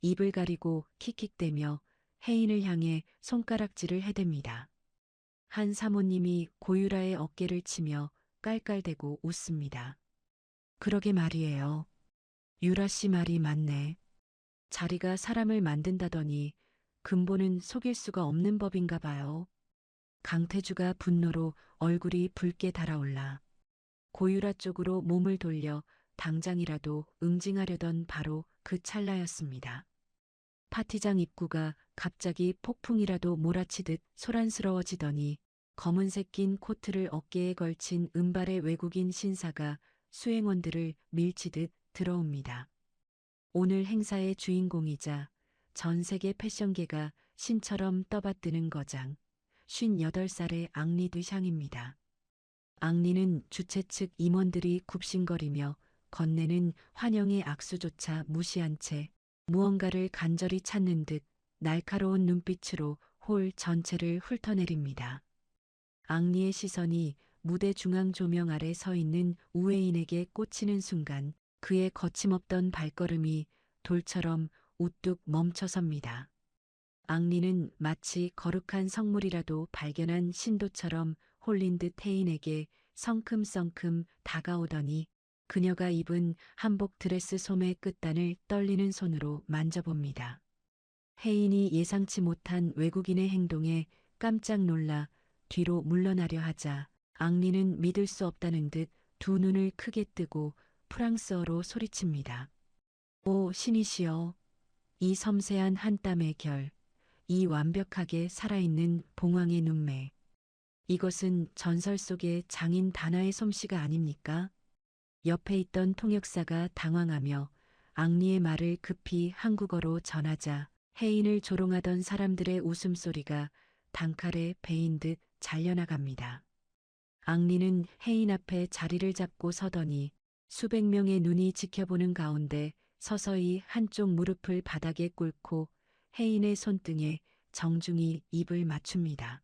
입을 가리고 킥킥대며 혜인을 향해 손가락질을 해댑니다. 한 사모님이 고유라의 어깨를 치며 깔깔대고 웃습니다. 그러게 말이에요. 유라 씨 말이 맞네. 자리가 사람을 만든다더니 근본은 속일 수가 없는 법인가 봐요. 강태주가 분노로 얼굴이 붉게 달아올라 고유라 쪽으로 몸을 돌려 당장이라도 응징하려던 바로 그 찰나였습니다. 파티장 입구가 갑자기 폭풍이라도 몰아치듯 소란스러워지더니 검은색 긴 코트를 어깨에 걸친 은발의 외국인 신사가 수행원들을 밀치듯 들어옵니다. 오늘 행사의 주인공이자 전 세계 패션계가 신처럼 떠받드는 거장, 58살의 앙리 드샹입니다. 앙리는 주최 측 임원들이 굽신거리며 건네는 환영의 악수조차 무시한 채 무언가를 간절히 찾는 듯 날카로운 눈빛으로 홀 전체를 훑어내립니다. 앙리의 시선이 무대 중앙 조명 아래 서 있는 우회인에게 꽂히는 순간 그의 거침없던 발걸음이 돌처럼 우뚝 멈춰섭니다. 앙리는 마치 거룩한 성물이라도 발견한 신도처럼 홀린 듯 혜인에게 성큼성큼 다가오더니 그녀가 입은 한복 드레스 소매 끝단을 떨리는 손으로 만져봅니다. 혜인이 예상치 못한 외국인의 행동에 깜짝 놀라 뒤로 물러나려 하자 앙리는 믿을 수 없다는 듯 두 눈을 크게 뜨고 프랑스어로 소리칩니다. 오 신이시여, 이 섬세한 한 땀의 결, 이 완벽하게 살아있는 봉황의 눈매. 이것은 전설 속의 장인 다나의 솜씨가 아닙니까? 옆에 있던 통역사가 당황하며 앙리의 말을 급히 한국어로 전하자 혜인을 조롱하던 사람들의 웃음소리가 단칼에 베인 듯 잘려나갑니다. 앙리는 혜인 앞에 자리를 잡고 서더니 수백 명의 눈이 지켜보는 가운데 서서히 한쪽 무릎을 바닥에 꿇고 혜인의 손등에 정중히 입을 맞춥니다.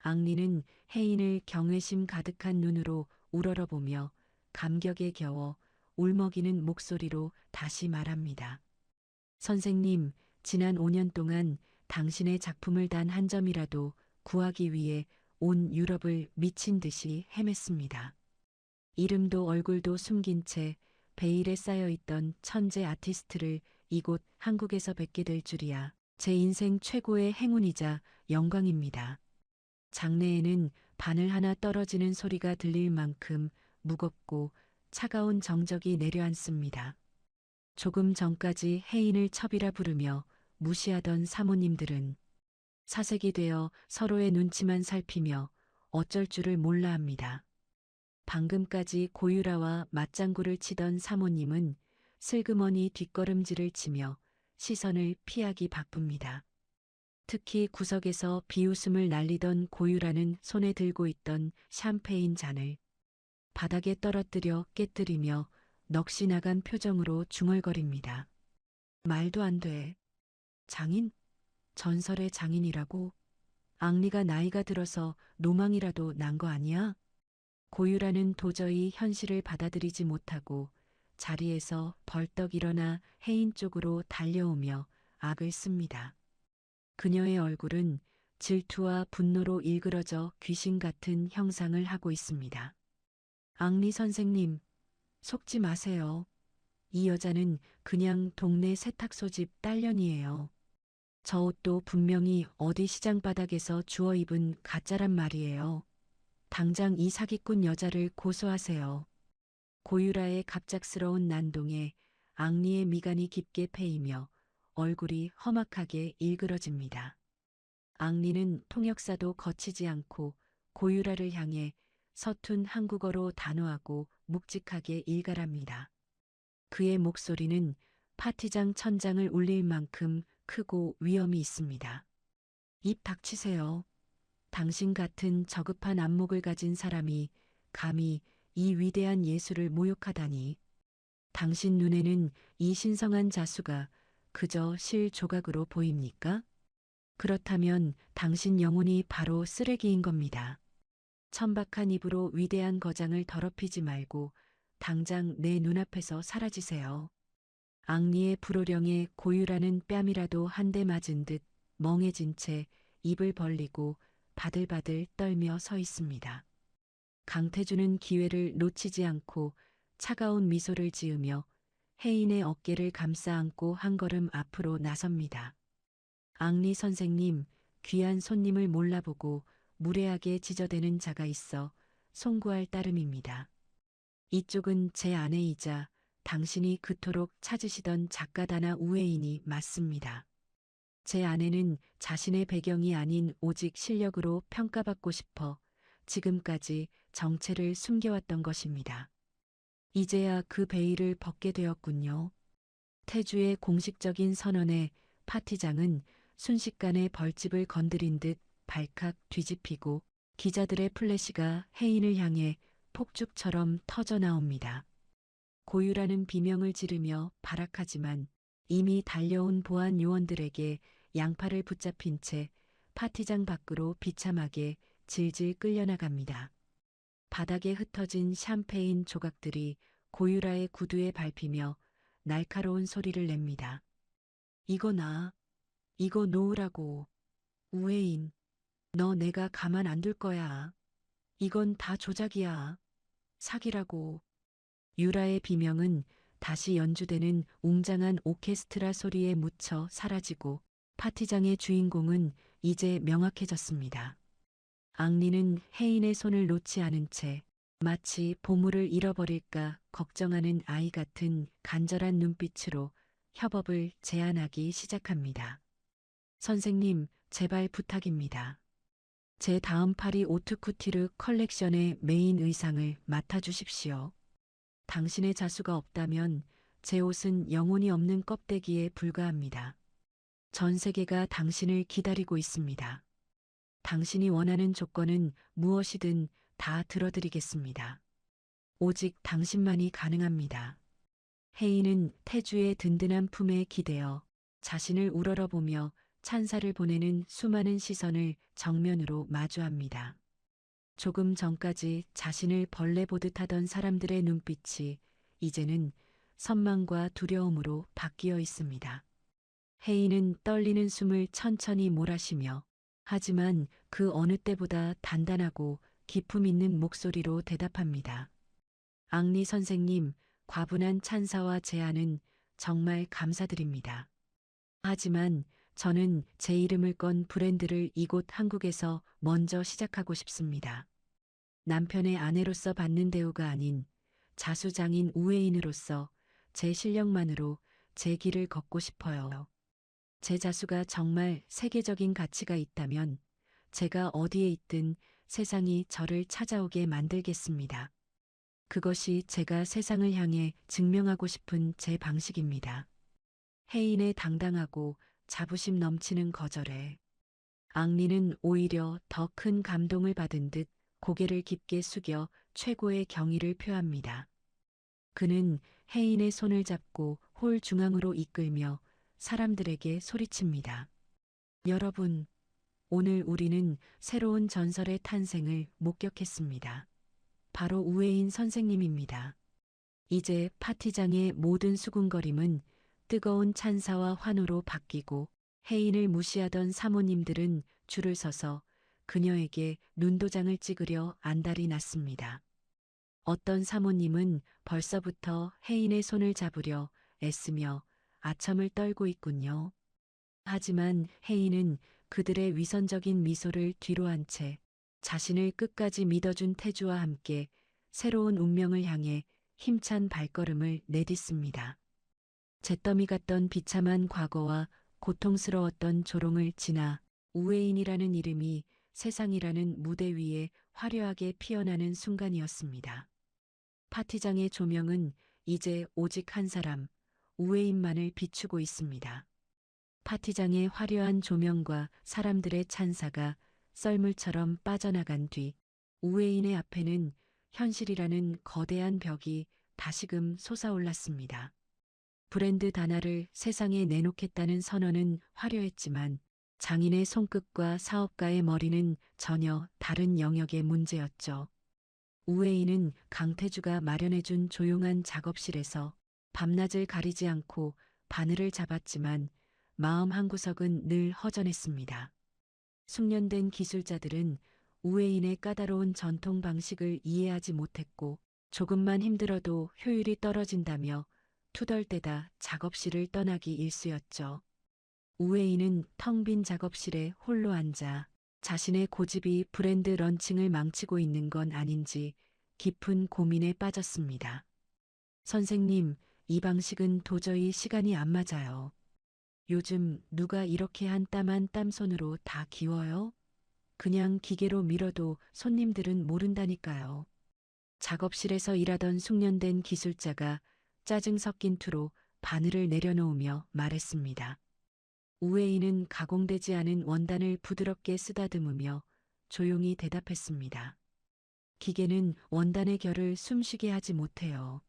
앙리는 혜인을 경외심 가득한 눈으로 우러러보며 감격에 겨워 울먹이는 목소리로 다시 말합니다. 선생님, 지난 5년 동안 당신의 작품을 단 한 점이라도 구하기 위해 온 유럽을 미친 듯이 헤맸습니다. 이름도 얼굴도 숨긴 채 베일에 쌓여있던 천재 아티스트를 이곳 한국에서 뵙게 될 줄이야 제 인생 최고의 행운이자 영광입니다. 장내에는 바늘 하나 떨어지는 소리가 들릴 만큼 무겁고 차가운 정적이 내려앉습니다. 조금 전까지 혜인을 첩이라 부르며 무시하던 사모님들은 사색이 되어 서로의 눈치만 살피며 어쩔 줄을 몰라 합니다. 방금까지 고유라와 맞장구를 치던 사모님은 슬그머니 뒷걸음질을 치며 시선을 피하기 바쁩니다. 특히 구석에서 비웃음을 날리던 고유라는 손에 들고 있던 샴페인 잔을 바닥에 떨어뜨려 깨뜨리며 넋이 나간 표정으로 중얼거립니다. 말도 안 돼. 장인? 전설의 장인이라고? 앙리가 나이가 들어서 노망이라도 난 거 아니야? 고유라는 도저히 현실을 받아들이지 못하고 자리에서 벌떡 일어나 혜인 쪽으로 달려오며 악을 씁니다. 그녀의 얼굴은 질투와 분노로 일그러져 귀신 같은 형상을 하고 있습니다. 앙리 선생님, 속지 마세요. 이 여자는 그냥 동네 세탁소 집 딸년이에요. 저 옷도 분명히 어디 시장 바닥에서 주워 입은 가짜란 말이에요. 당장 이 사기꾼 여자를 고소하세요. 고유라의 갑작스러운 난동에 앙리의 미간이 깊게 패이며 얼굴이 험악하게 일그러집니다. 앙리는 통역사도 거치지 않고 고유라를 향해 서툰 한국어로 단호하고 묵직하게 일갈합니다. 그의 목소리는 파티장 천장을 울릴 만큼 크고 위엄이 있습니다. 입 닥치세요. 당신 같은 저급한 안목을 가진 사람이 감히 이 위대한 예술을 모욕하다니. 당신 눈에는 이 신성한 자수가 그저 실 조각으로 보입니까? 그렇다면 당신 영혼이 바로 쓰레기인 겁니다. 천박한 입으로 위대한 거장을 더럽히지 말고 당장 내 눈앞에서 사라지세요. 앙리의 불호령에 고유라는 뺨이라도 한 대 맞은 듯 멍해진 채 입을 벌리고 바들바들 떨며 서 있습니다. 강태주는 기회를 놓치지 않고 차가운 미소를 지으며 혜인의 어깨를 감싸 안고 한 걸음 앞으로 나섭니다. 앙리 선생님, 귀한 손님을 몰라보고 무례하게 지저대는 자가 있어 송구할 따름입니다. 이쪽은 제 아내이자 당신이 그토록 찾으시던 작가다나 우회인이 맞습니다. 제 아내는 자신의 배경이 아닌 오직 실력으로 평가받고 싶어 지금까지 정체를 숨겨왔던 것입니다. 이제야 그 베일을 벗게 되었군요. 태주의 공식적인 선언에 파티장은 순식간에 벌집을 건드린 듯 발칵 뒤집히고 기자들의 플래시가 혜인을 향해 폭죽처럼 터져 나옵니다. 고유라는 비명을 지르며 발악하지만 이미 달려온 보안 요원들에게 양팔을 붙잡힌 채 파티장 밖으로 비참하게 질질 끌려나갑니다. 바닥에 흩어진 샴페인 조각들이 고유라의 구두에 밟히며 날카로운 소리를 냅니다. 이거 나, 이거 놓으라고. 우회인, 너 내가 가만 안 둘 거야. 이건 다 조작이야. 사기라고. 유라의 비명은 다시 연주되는 웅장한 오케스트라 소리에 묻혀 사라지고 파티장의 주인공은 이제 명확해졌습니다. 앙리는 혜인의 손을 놓지 않은 채 마치 보물을 잃어버릴까 걱정하는 아이 같은 간절한 눈빛으로 협업을 제안하기 시작합니다. 선생님, 제발 부탁입니다. 제 다음 파리 오트쿠티르 컬렉션의 메인 의상을 맡아주십시오. 당신의 자수가 없다면 제 옷은 영혼이 없는 껍데기에 불과합니다. 전 세계가 당신을 기다리고 있습니다. 당신이 원하는 조건은 무엇이든 다 들어드리겠습니다. 오직 당신만이 가능합니다. 혜인은 태주의 든든한 품에 기대어 자신을 우러러보며 찬사를 보내는 수많은 시선을 정면으로 마주합니다. 조금 전까지 자신을 벌레 보듯 하던 사람들의 눈빛이 이제는 선망과 두려움으로 바뀌어 있습니다. 혜인은 떨리는 숨을 천천히 몰아쉬며 하지만 그 어느 때보다 단단하고 기품 있는 목소리로 대답합니다. 앙리 선생님, 과분한 찬사와 제안은 정말 감사드립니다. 하지만 저는 제 이름을 건 브랜드를 이곳 한국에서 먼저 시작하고 싶습니다. 남편의 아내로서 받는 대우가 아닌 자수장인 우회인으로서 제 실력만으로 제 길을 걷고 싶어요. 제 자수가 정말 세계적인 가치가 있다면 제가 어디에 있든 세상이 저를 찾아오게 만들겠습니다. 그것이 제가 세상을 향해 증명하고 싶은 제 방식입니다. 혜인의 당당하고 자부심 넘치는 거절에 앙리는 오히려 더 큰 감동을 받은 듯 고개를 깊게 숙여 최고의 경의를 표합니다. 그는 혜인의 손을 잡고 홀 중앙으로 이끌며 사람들에게 소리칩니다. 여러분, 오늘 우리는 새로운 전설의 탄생을 목격했습니다. 바로 우회인 선생님입니다. 이제 파티장의 모든 수군거림은 뜨거운 찬사와 환호로 바뀌고 혜인을 무시하던 사모님들은 줄을 서서 그녀에게 눈도장을 찍으려 안달이 났습니다. 어떤 사모님은 벌써부터 혜인의 손을 잡으려 애쓰며 아첨을 떨고 있군요. 하지만 혜인은 그들의 위선적인 미소를 뒤로 한 채 자신을 끝까지 믿어준 태주와 함께 새로운 운명을 향해 힘찬 발걸음을 내딛습니다. 잿더미 같던 비참한 과거와 고통스러웠던 조롱을 지나 우회인이라는 이름이 세상이라는 무대 위에 화려하게 피어나는 순간이었습니다. 파티장의 조명은 이제 오직 한 사람, 우회인만을 비추고 있습니다. 파티장의 화려한 조명과 사람들의 찬사가 썰물처럼 빠져나간 뒤 우회인의 앞에는 현실이라는 거대한 벽이 다시금 솟아올랐습니다. 브랜드 단화를 세상에 내놓겠다는 선언은 화려했지만 장인의 손끝과 사업가의 머리는 전혀 다른 영역의 문제였죠. 우회인은 강태주가 마련해준 조용한 작업실에서 밤낮을 가리지 않고 바늘을 잡았지만 마음 한구석은 늘 허전했습니다. 숙련된 기술자들은 우회인의 까다로운 전통 방식을 이해하지 못했고 조금만 힘들어도 효율이 떨어진다며 투덜대다 작업실을 떠나기 일쑤였죠. 우회인은 텅 빈 작업실에 홀로 앉아 자신의 고집이 브랜드 런칭을 망치고 있는 건 아닌지 깊은 고민에 빠졌습니다. 선생님, 이 방식은 도저히 시간이 안 맞아요. 요즘 누가 이렇게 한 땀 한 땀 손으로 다 기워요? 그냥 기계로 밀어도 손님들은 모른다니까요. 작업실에서 일하던 숙련된 기술자가 짜증 섞인 투로 바늘을 내려놓으며 말했습니다. 우회인은 가공되지 않은 원단을 부드럽게 쓰다듬으며 조용히 대답했습니다. 기계는 원단의 결을 숨쉬게 하지 못해요.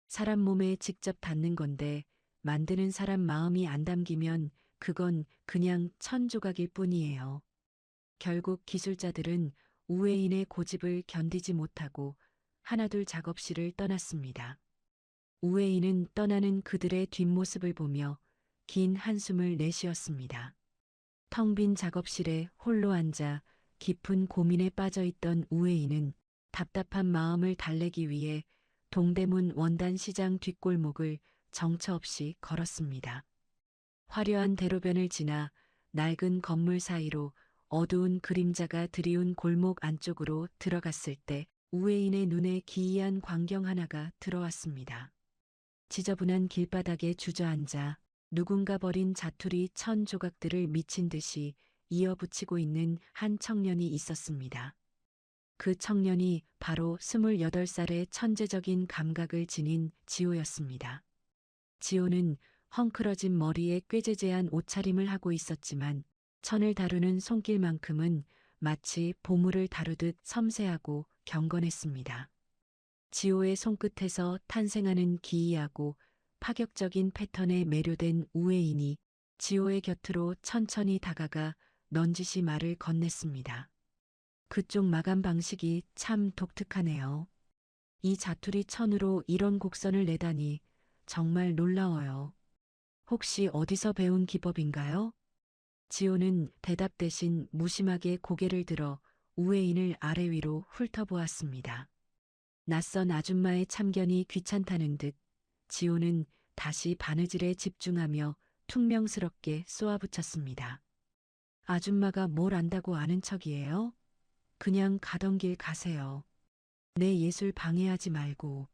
사람 몸에 직접 닿는 건데 만드는 사람 마음이 안 담기면 그건 그냥 천조각일 뿐이에요. 결국 기술자들은 우회인의 고집을 견디지 못하고 하나둘 작업실을 떠났습니다. 우회인은 떠나는 그들의 뒷모습을 보며 긴 한숨을 내쉬었습니다. 텅 빈 작업실에 홀로 앉아 깊은 고민에 빠져 있던 우회인은 답답한 마음을 달래기 위해 동대문 원단 시장 뒷골목을 정처 없이 걸었습니다. 화려한 대로변을 지나 낡은 건물 사이로 어두운 그림자가 드리운 골목 안쪽으로 들어갔을 때 우회인의 눈에 기이한 광경 하나가 들어왔습니다. 지저분한 길바닥에 주저앉아 누군가 버린 자투리 천 조각들을 미친 듯이 이어붙이고 있는 한 청년이 있었습니다. 그 청년이 바로 28살의 천재적인 감각을 지닌 지호였습니다. 지호는 헝클어진 머리에 꾀재재한 옷차림을 하고 있었지만 천을 다루는 손길만큼은 마치 보물을 다루듯 섬세하고 경건했습니다. 지호의 손끝에서 탄생하는 기이하고 파격적인 패턴에 매료된 우회인이 지호의 곁으로 천천히 다가가 넌지시 말을 건넸습니다. 그쪽 마감 방식이 참 독특하네요. 이 자투리 천으로 이런 곡선을 내다니 정말 놀라워요. 혹시 어디서 배운 기법인가요? 지호는 대답 대신 무심하게 고개를 들어 우회인을 아래 위로 훑어보았습니다. 낯선 아줌마의 참견이 귀찮다는 듯 지호는 다시 바느질에 집중하며 퉁명스럽게 쏘아붙였습니다. 아줌마가 뭘 안다고 아는 척이에요? 그냥 가던 길 가세요. 내 예술 방해하지 말고.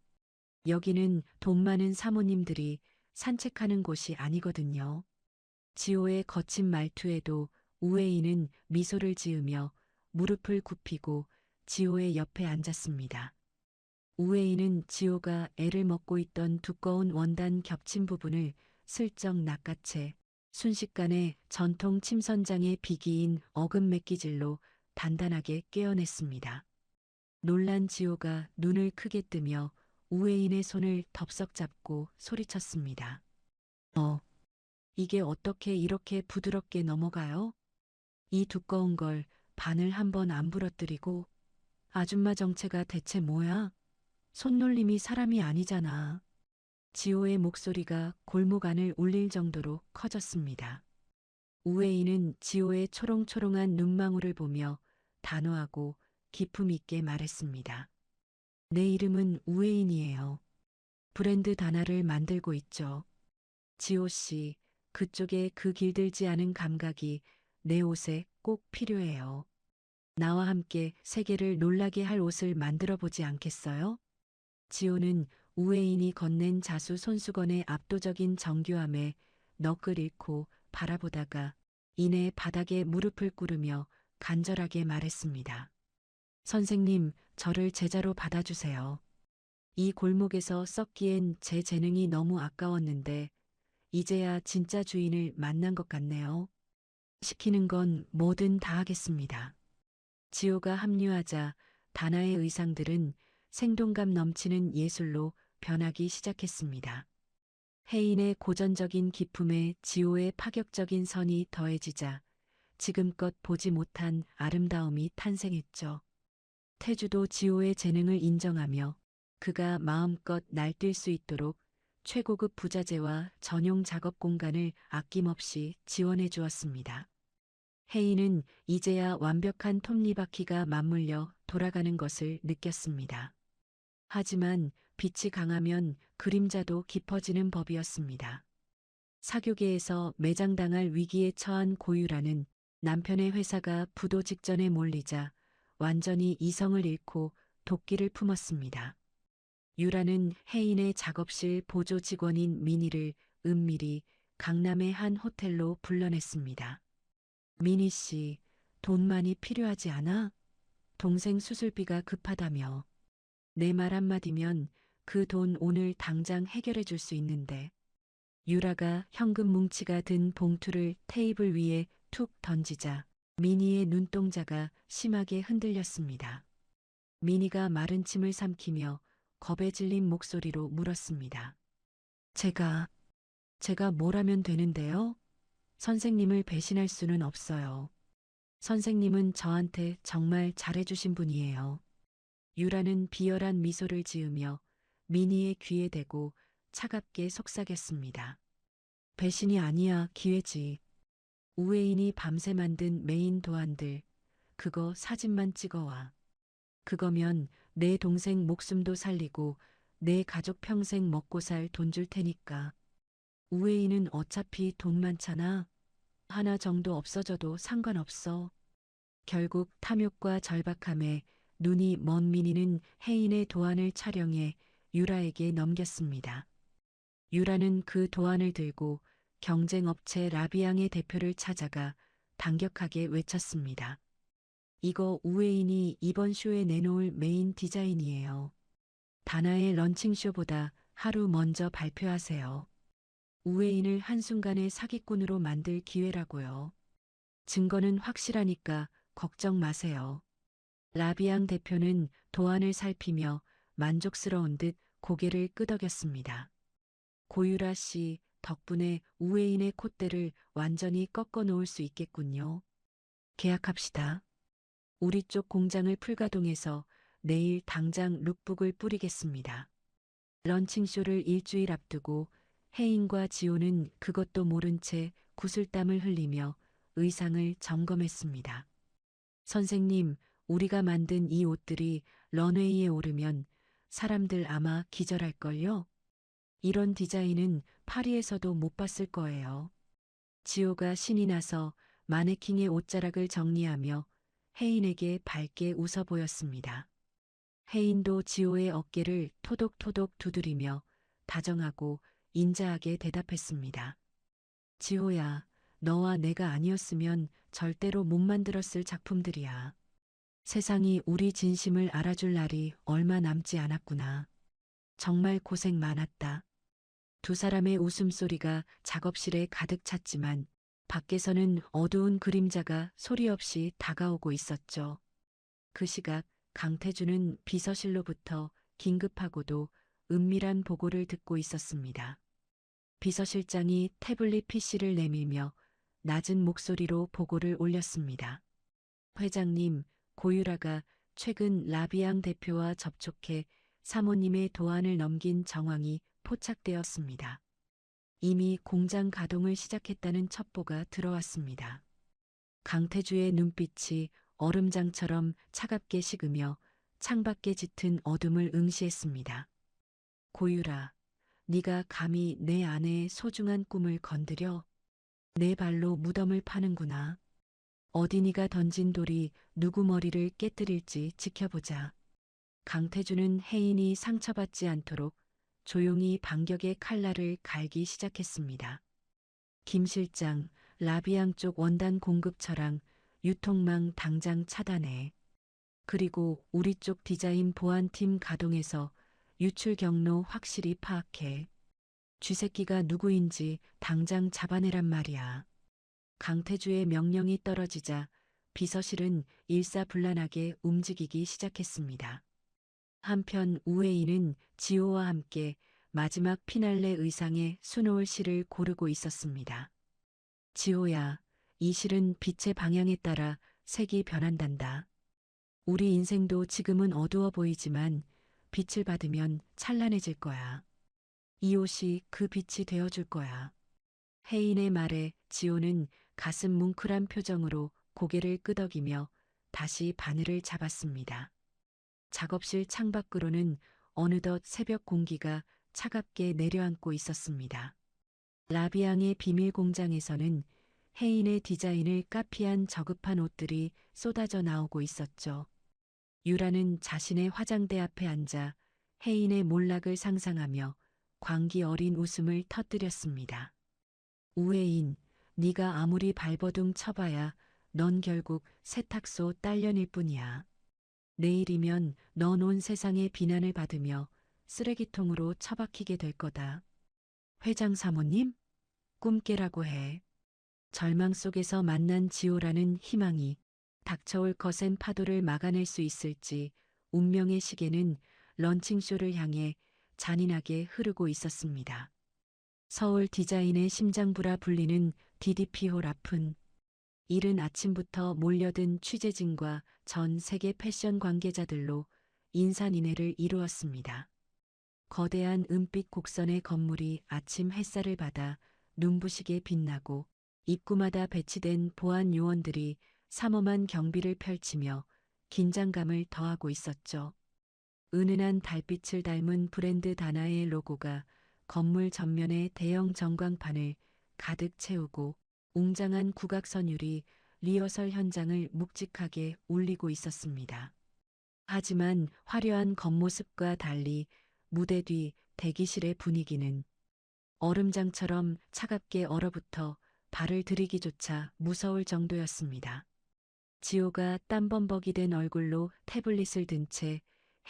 여기는 돈 많은 사모님들이 산책하는 곳이 아니거든요. 지호의 거친 말투에도 우회인은 미소를 지으며 무릎을 굽히고 지호의 옆에 앉았습니다. 우회인은 지호가 애를 먹고 있던 두꺼운 원단 겹친 부분을 슬쩍 낚아채 순식간에 전통 침선장의 비기인 어금 메기질로 단단하게 꿰어냈습니다. 놀란 지호가 눈을 크게 뜨며 우회인의 손을 덥석 잡고 소리쳤습니다. 이게 어떻게 이렇게 부드럽게 넘어가요? 이 두꺼운 걸 바늘 한 번 안 부러뜨리고 아줌마 정체가 대체 뭐야? 손놀림이 사람이 아니잖아. 지호의 목소리가 골목 안을 울릴 정도로 커졌습니다. 우회인은 지호의 초롱초롱한 눈망울을 보며 단호하고 기품 있게 말했습니다. 내 이름은 우혜인이에요. 브랜드 단화를 만들고 있죠. 지호 씨, 그쪽에 그 길들지 않은 감각이 내 옷에 꼭 필요해요. 나와 함께 세계를 놀라게 할 옷을 만들어 보지 않겠어요? 지호는 우혜인이 건넨 자수 손수건의 압도적인 정교함에 넋을 잃고 바라보다가 이내 바닥에 무릎을 꿇으며 간절하게 말했습니다. 선생님, 저를 제자로 받아주세요. 이 골목에서 썩기엔 제 재능이 너무 아까웠는데 이제야 진짜 주인을 만난 것 같네요. 시키는 건 뭐든 다 하겠습니다. 지호가 합류하자 다나의 의상들은 생동감 넘치는 예술로 변하기 시작했습니다. 혜인의 고전적인 기품에 지호의 파격적인 선이 더해지자 지금껏 보지 못한 아름다움이 탄생했죠. 태주도 지호의 재능을 인정하며 그가 마음껏 날뛸 수 있도록 최고급 부자재와 전용 작업 공간을 아낌없이 지원해 주었습니다. 혜인은 이제야 완벽한 톱니바퀴가 맞물려 돌아가는 것을 느꼈습니다. 하지만 빛이 강하면 그림자도 깊어지는 법이었습니다. 사교계에서 매장당할 위기에 처한 고유라는 남편의 회사가 부도 직전에 몰리자 완전히 이성을 잃고 도끼를 품었습니다. 유라는 혜인의 작업실 보조 직원인 미니를 은밀히 강남의 한 호텔로 불러냈습니다. 미니 씨, 돈 많이 필요하지 않아? 동생 수술비가 급하다며. 내 말 한마디면 그 돈 오늘 당장 해결해 줄 수 있는데. 유라가 현금 뭉치가 든 봉투를 테이블 위에 툭 던지자 미니의 눈동자가 심하게 흔들렸습니다. 미니가 마른 침을 삼키며 겁에 질린 목소리로 물었습니다. 제가 뭘 하면 되는데요? 선생님을 배신할 수는 없어요. 선생님은 저한테 정말 잘해주신 분이에요. 유라는 비열한 미소를 지으며 미니의 귀에 대고 차갑게 속삭였습니다. 배신이 아니야, 기회지. 우혜인이 밤새 만든 메인 도안들, 그거 사진만 찍어와. 그거면 내 동생 목숨도 살리고 내 가족 평생 먹고 살 돈 줄 테니까. 우혜인은 어차피 돈 많잖아. 하나 정도 없어져도 상관없어. 결국 탐욕과 절박함에 눈이 먼 미니는 혜인의 도안을 촬영해 유라에게 넘겼습니다. 유라는 그 도안을 들고 경쟁업체 라비앙의 대표를 찾아가 당격하게 외쳤습니다. 이거 우혜인이 이번 쇼에 내놓을 메인 디자인이에요. 다나의 런칭쇼보다 하루 먼저 발표하세요. 우혜인을 한순간에 사기꾼으로 만들 기회라고요. 증거는 확실하니까 걱정 마세요. 라비앙 대표는 도안을 살피며 만족스러운 듯 고개를 끄덕였습니다. 고유라 씨 덕분에 우혜인의 콧대를 완전히 꺾어 놓을 수 있겠군요. 계약합시다. 우리 쪽 공장을 풀가동해서 내일 당장 룩북을 뿌리겠습니다. 런칭쇼를 일주일 앞두고 혜인과 지호는 그것도 모른 채 구슬땀을 흘리며 의상을 점검했습니다. 선생님, 우리가 만든 이 옷들이 런웨이에 오르면 사람들 아마 기절할걸요? 이런 디자인은 파리에서도 못 봤을 거예요. 지호가 신이 나서 마네킹의 옷자락을 정리하며 혜인에게 밝게 웃어 보였습니다. 혜인도 지호의 어깨를 토독토독 두드리며 다정하고 인자하게 대답했습니다. 지호야, 너와 내가 아니었으면 절대로 못 만들었을 작품들이야. 세상이 우리 진심을 알아줄 날이 얼마 남지 않았구나. 정말 고생 많았다. 두 사람의 웃음소리가 작업실에 가득 찼지만 밖에서는 어두운 그림자가 소리 없이 다가오고 있었죠. 그 시각 강태주는 비서실로부터 긴급하고도 은밀한 보고를 듣고 있었습니다. 비서실장이 태블릿 PC를 내밀며 낮은 목소리로 보고를 올렸습니다. 회장님, 고유라가 최근 라비앙 대표와 접촉해 사모님의 도안을 넘긴 정황이 포착되었습니다. 이미 공장 가동을 시작했다는 첩보가 들어왔습니다. 강태주의 눈빛이 얼음장처럼 차갑게 식으며 창밖에 짙은 어둠을 응시했습니다. 고유라, 네가 감히 내 아내의 소중한 꿈을 건드려 내 발로 무덤을 파는구나. 어린이가 던진 돌이 누구 머리를 깨뜨릴지 지켜보자. 강태주는 혜인이 상처받지 않도록 조용히 반격의 칼날을 갈기 시작했습니다. 김 실장, 라비앙 쪽 원단 공급 처랑 유통망 당장 차단해. 그리고 우리 쪽 디자인 보안팀 가동해서 유출 경로 확실히 파악해. 쥐새끼가 누구인지 당장 잡아내란 말이야. 강태주의 명령이 떨어지자 비서실은 일사불란하게 움직이기 시작했습니다. 한편 우회인은 지호와 함께 마지막 피날레 의상의 수놓을 실을 고르고 있었습니다. 지호야, 이 실은 빛의 방향에 따라 색이 변한단다. 우리 인생도 지금은 어두워 보이지만 빛을 받으면 찬란해질 거야. 이 옷이 그 빛이 되어줄 거야. 혜인의 말에 지호는 가슴 뭉클한 표정으로 고개를 끄덕이며 다시 바늘을 잡았습니다. 작업실 창밖으로는 어느덧 새벽 공기가 차갑게 내려앉고 있었습니다. 라비앙의 비밀 공장에서는 혜인의 디자인을 카피한 저급한 옷들이 쏟아져 나오고 있었죠. 유라는 자신의 화장대 앞에 앉아 혜인의 몰락을 상상하며 광기 어린 웃음을 터뜨렸습니다. 우혜인, 네가 아무리 발버둥 쳐봐야 넌 결국 세탁소 딸년일 뿐이야. 내일이면 넌 온 세상의 비난을 받으며 쓰레기통으로 처박히게 될 거다. 회장 사모님? 꿈깨라고 해. 절망 속에서 만난 지호라는 희망이 닥쳐올 거센 파도를 막아낼 수 있을지 운명의 시계는 런칭쇼를 향해 잔인하게 흐르고 있었습니다. 서울 디자인의 심장부라 불리는 DDP홀 앞은 이른 아침부터 몰려든 취재진과 전 세계 패션 관계자들로 인산인해를 이루었습니다. 거대한 은빛 곡선의 건물이 아침 햇살을 받아 눈부시게 빛나고 입구마다 배치된 보안 요원들이 삼엄한 경비를 펼치며 긴장감을 더하고 있었죠. 은은한 달빛을 닮은 브랜드 다나의 로고가 건물 전면의 대형 전광판을 가득 채우고 웅장한 국악선율이 리허설 현장을 묵직하게 울리고 있었습니다. 하지만 화려한 겉모습과 달리 무대 뒤 대기실의 분위기는 얼음장처럼 차갑게 얼어붙어 발을 들이기조차 무서울 정도였습니다. 지호가 땀범벅이 된 얼굴로 태블릿을 든 채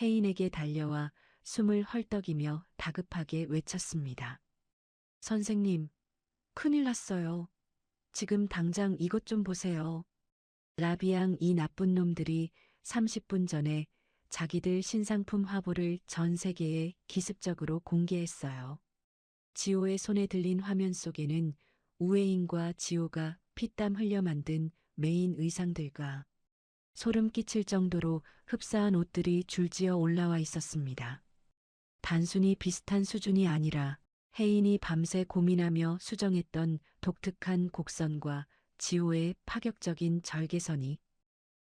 혜인에게 달려와 숨을 헐떡이며 다급하게 외쳤습니다. 선생님, 큰일 났어요. 지금 당장 이것 좀 보세요. 라비앙 이 나쁜 놈들이 30분 전에 자기들 신상품 화보를 전 세계에 기습적으로 공개했어요. 지호의 손에 들린 화면 속에는 우회인과 지호가 피땀 흘려 만든 메인 의상들과 소름 끼칠 정도로 흡사한 옷들이 줄지어 올라와 있었습니다. 단순히 비슷한 수준이 아니라 혜인이 밤새 고민하며 수정했던 독특한 곡선과 지호의 파격적인 절개선이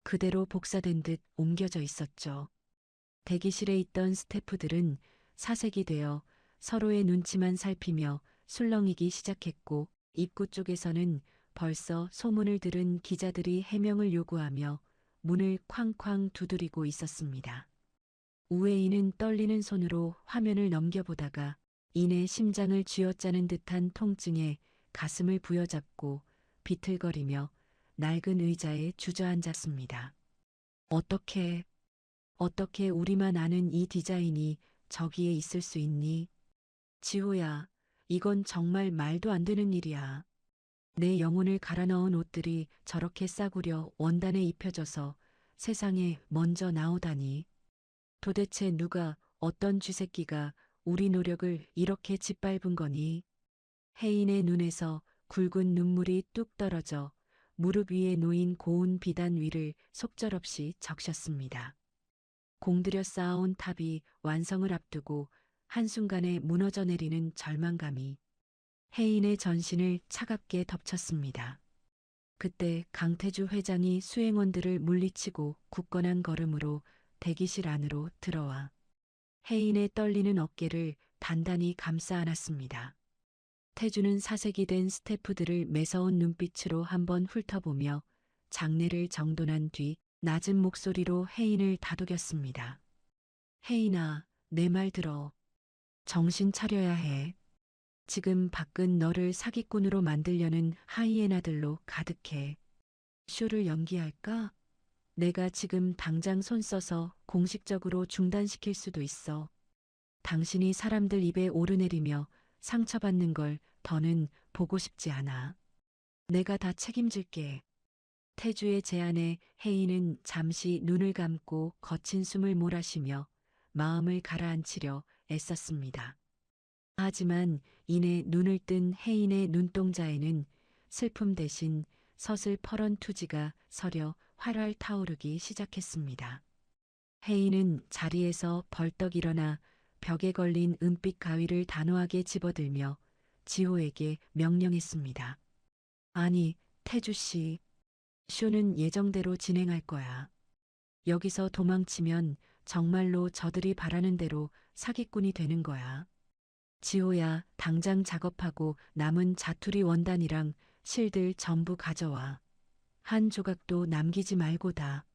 그대로 복사된 듯 옮겨져 있었죠. 대기실에 있던 스태프들은 사색이 되어 서로의 눈치만 살피며 술렁이기 시작했고 입구 쪽에서는 벌써 소문을 들은 기자들이 해명을 요구하며 문을 쾅쾅 두드리고 있었습니다. 우회인은 떨리는 손으로 화면을 넘겨보다가 이내 심장을 쥐어짜는 듯한 통증에 가슴을 부여잡고 비틀거리며 낡은 의자에 주저앉았습니다. 어떻게 우리만 아는 이 디자인이 저기에 있을 수 있니? 지호야, 이건 정말 말도 안 되는 일이야. 내 영혼을 갈아 넣은 옷들이 저렇게 싸구려 원단에 입혀져서 세상에 먼저 나오다니. 도대체 누가, 어떤 쥐새끼가 우리 노력을 이렇게 짓밟은 거니? 혜인의 눈에서 굵은 눈물이 뚝 떨어져 무릎 위에 놓인 고운 비단 위를 속절없이 적셨습니다. 공들여 쌓아온 탑이 완성을 앞두고 한순간에 무너져 내리는 절망감이 혜인의 전신을 차갑게 덮쳤습니다. 그때 강태주 회장이 수행원들을 물리치고 굳건한 걸음으로 대기실 안으로 들어와 혜인의 떨리는 어깨를 단단히 감싸 안았습니다. 태주는 사색이 된 스태프들을 매서운 눈빛으로 한번 훑어보며 장례를 정돈한 뒤 낮은 목소리로 혜인을 다독였습니다. 혜인아, 내 말 들어. 정신 차려야 해. 지금 밖은 너를 사기꾼으로 만들려는 하이에나들로 가득해. 쇼를 연기할까? 내가 지금 당장 손 써서 공식적으로 중단시킬 수도 있어. 당신이 사람들 입에 오르내리며 상처받는 걸 더는 보고 싶지 않아. 내가 다 책임질게. 태주의 제안에 혜인은 잠시 눈을 감고 거친 숨을 몰아쉬며 마음을 가라앉히려 애썼습니다. 하지만 이내 눈을 뜬 혜인의 눈동자에는 슬픔 대신 서슬퍼런 투지가 서려 활활 타오르기 시작했습니다. 혜인은 자리에서 벌떡 일어나 벽에 걸린 은빛 가위를 단호하게 집어들며 지호에게 명령했습니다. 아니, 태주 씨, 쇼는 예정대로 진행할 거야. 여기서 도망치면 정말로 저들이 바라는 대로 사기꾼이 되는 거야. 지호야, 당장 작업하고 남은 자투리 원단이랑 실들 전부 가져와. 한 조각도 남기지 말고다.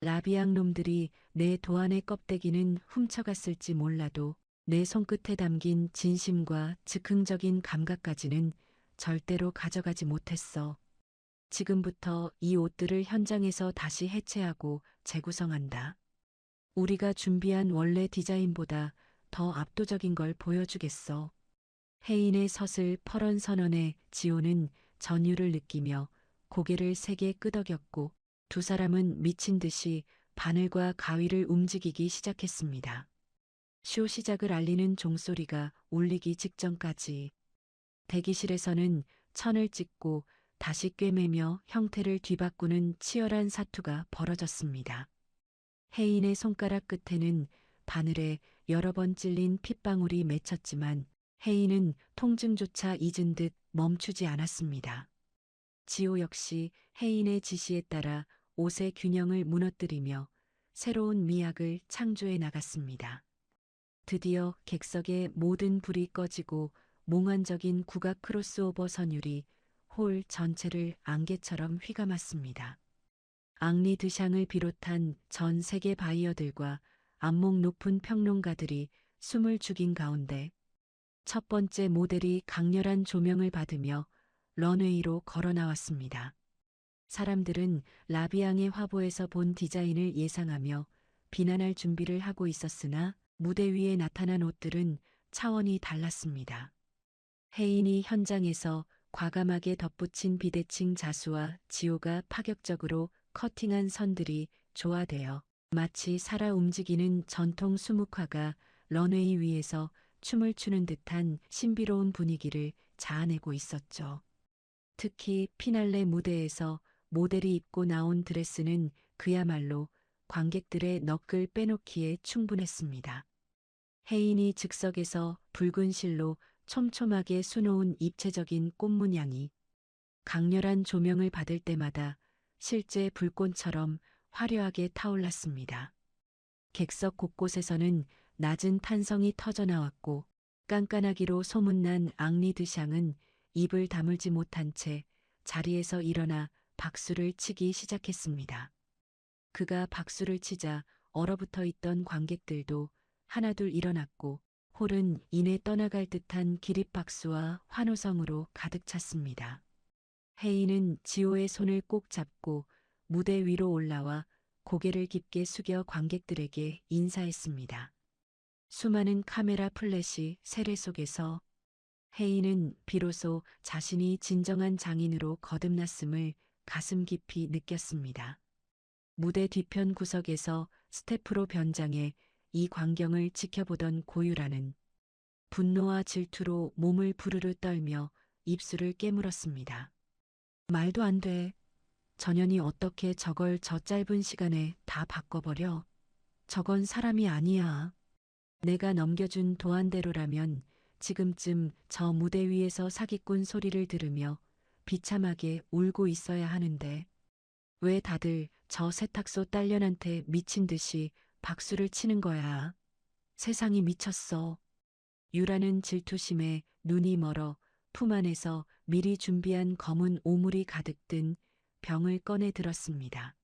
라비앙 놈들이 내 도안의 껍데기는 훔쳐갔을지 몰라도 내 손끝에 담긴 진심과 즉흥적인 감각까지는 절대로 가져가지 못했어. 지금부터 이 옷들을 현장에서 다시 해체하고 재구성한다. 우리가 준비한 원래 디자인보다 더 압도적인 걸 보여주겠어. 혜인의 서슬퍼런 선언에 지호는 전율을 느끼며 고개를 세게 끄덕였고 두 사람은 미친 듯이 바늘과 가위를 움직이기 시작했습니다. 쇼 시작을 알리는 종소리가 울리기 직전까지 대기실에서는 천을 찍고 다시 꿰매며 형태를 뒤바꾸는 치열한 사투가 벌어졌습니다. 혜인의 손가락 끝에는 바늘에 여러 번 찔린 핏방울이 맺혔지만 혜인은 통증조차 잊은 듯 멈추지 않았습니다. 지호 역시 혜인의 지시에 따라 옷의 균형을 무너뜨리며 새로운 미학을 창조해 나갔습니다. 드디어 객석의 모든 불이 꺼지고 몽환적인 국악 크로스오버 선율이 홀 전체를 안개처럼 휘감았습니다. 앙리 드샹을 비롯한 전 세계 바이어들과 안목 높은 평론가들이 숨을 죽인 가운데 첫 번째 모델이 강렬한 조명을 받으며 런웨이로 걸어 나왔습니다. 사람들은 라비앙의 화보에서 본 디자인을 예상하며 비난할 준비를 하고 있었으나 무대 위에 나타난 옷들은 차원이 달랐습니다. 혜인이 현장에서 과감하게 덧붙인 비대칭 자수와 지호가 파격적으로 커팅한 선들이 조화되어 마치 살아 움직이는 전통 수묵화가 런웨이 위에서 춤을 추는 듯한 신비로운 분위기를 자아내고 있었죠. 특히 피날레 무대에서 모델이 입고 나온 드레스는 그야말로 관객들의 너클 빼놓기에 충분했습니다. 혜인이 즉석에서 붉은 실로 촘촘하게 수놓은 입체적인 꽃 문양이 강렬한 조명을 받을 때마다 실제 불꽃처럼 화려하게 타올랐습니다. 객석 곳곳에서는 낮은 탄성이 터져나왔고 깐깐하기로 소문난 앙리 드샹은 입을 다물지 못한 채 자리에서 일어나 박수를 치기 시작했습니다. 그가 박수를 치자 얼어붙어 있던 관객들도 하나둘 일어났고 홀은 이내 떠나갈 듯한 기립박수와 환호성으로 가득 찼습니다. 혜인은 지호의 손을 꼭 잡고 무대 위로 올라와 고개를 깊게 숙여 관객들에게 인사했습니다. 수많은 카메라 플래시 세례 속에서 혜인은 비로소 자신이 진정한 장인으로 거듭났음을 가슴 깊이 느꼈습니다. 무대 뒤편 구석에서 스태프로 변장해 이 광경을 지켜보던 고유라는 분노와 질투로 몸을 부르르 떨며 입술을 깨물었습니다. 말도 안 돼. 전현이 어떻게 저걸 저 짧은 시간에 다 바꿔버려? 저건 사람이 아니야. 내가 넘겨준 도안대로라면 지금쯤 저 무대 위에서 사기꾼 소리를 들으며 비참하게 울고 있어야 하는데 왜 다들 저 세탁소 딸년한테 미친 듯이 박수를 치는 거야. 세상이 미쳤어. 유라는 질투심에 눈이 멀어 품 안에서 미리 준비한 검은 오물이 가득 든 병을 꺼내 들었습니다.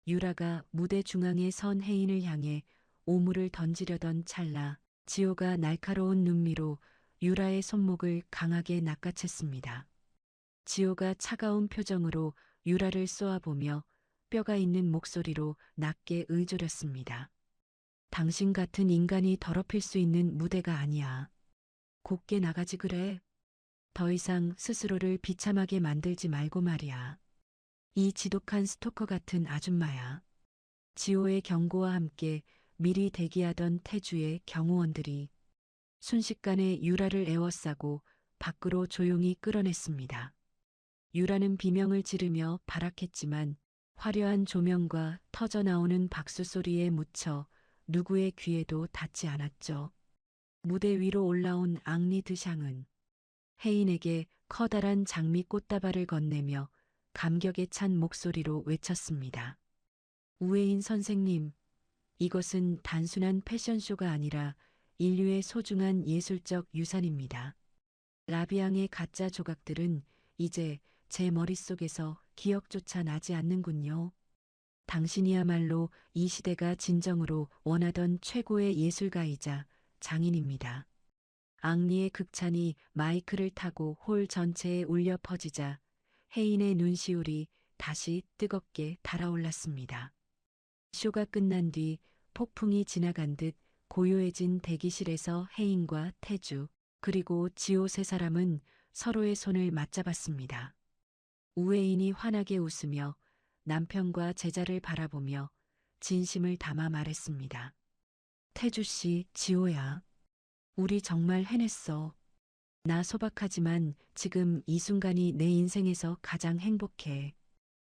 유라가 무대 중앙에 선 혜인을 향해 오물을 던지려던 찰나 지호가 날카로운 눈미로 유라의 손목을 강하게 낚아챘습니다. 지호가 차가운 표정으로 유라를 쏘아보며 뼈가 있는 목소리로 낮게 의조렸습니다. 당신 같은 인간이 더럽힐 수 있는 무대가 아니야. 곱게 나가지 그래. 더 이상 스스로를 비참하게 만들지 말고 말이야. 이 지독한 스토커 같은 아줌마야. 지호의 경고와 함께 미리 대기하던 태주의 경호원들이 순식간에 유라를 에워싸고 밖으로 조용히 끌어냈습니다. 유라는 비명을 지르며 발악했지만 화려한 조명과 터져나오는 박수 소리에 묻혀 누구의 귀에도 닿지 않았죠. 무대 위로 올라온 앙리 드샹은 혜인에게 커다란 장미 꽃다발을 건네며 감격에 찬 목소리로 외쳤습니다. 우에인 선생님, 이것은 단순한 패션쇼가 아니라 인류의 소중한 예술적 유산입니다. 라비앙의 가짜 조각들은 이제 제 머릿속에서 기억조차 나지 않는군요. 당신이야말로 이 시대가 진정으로 원하던 최고의 예술가이자 장인입니다. 앙리의 극찬이 마이크를 타고 홀 전체에 울려 퍼지자 혜인의 눈시울이 다시 뜨겁게 달아올랐습니다. 쇼가 끝난 뒤 폭풍이 지나간 듯 고요해진 대기실에서 혜인과 태주 그리고 지호 세 사람은 서로의 손을 맞잡았습니다. 우에인이 환하게 웃으며 남편과 제자를 바라보며 진심을 담아 말했습니다. 태주 씨, 지호야. 우리 정말 해냈어. 나 소박하지만 지금 이 순간이 내 인생에서 가장 행복해.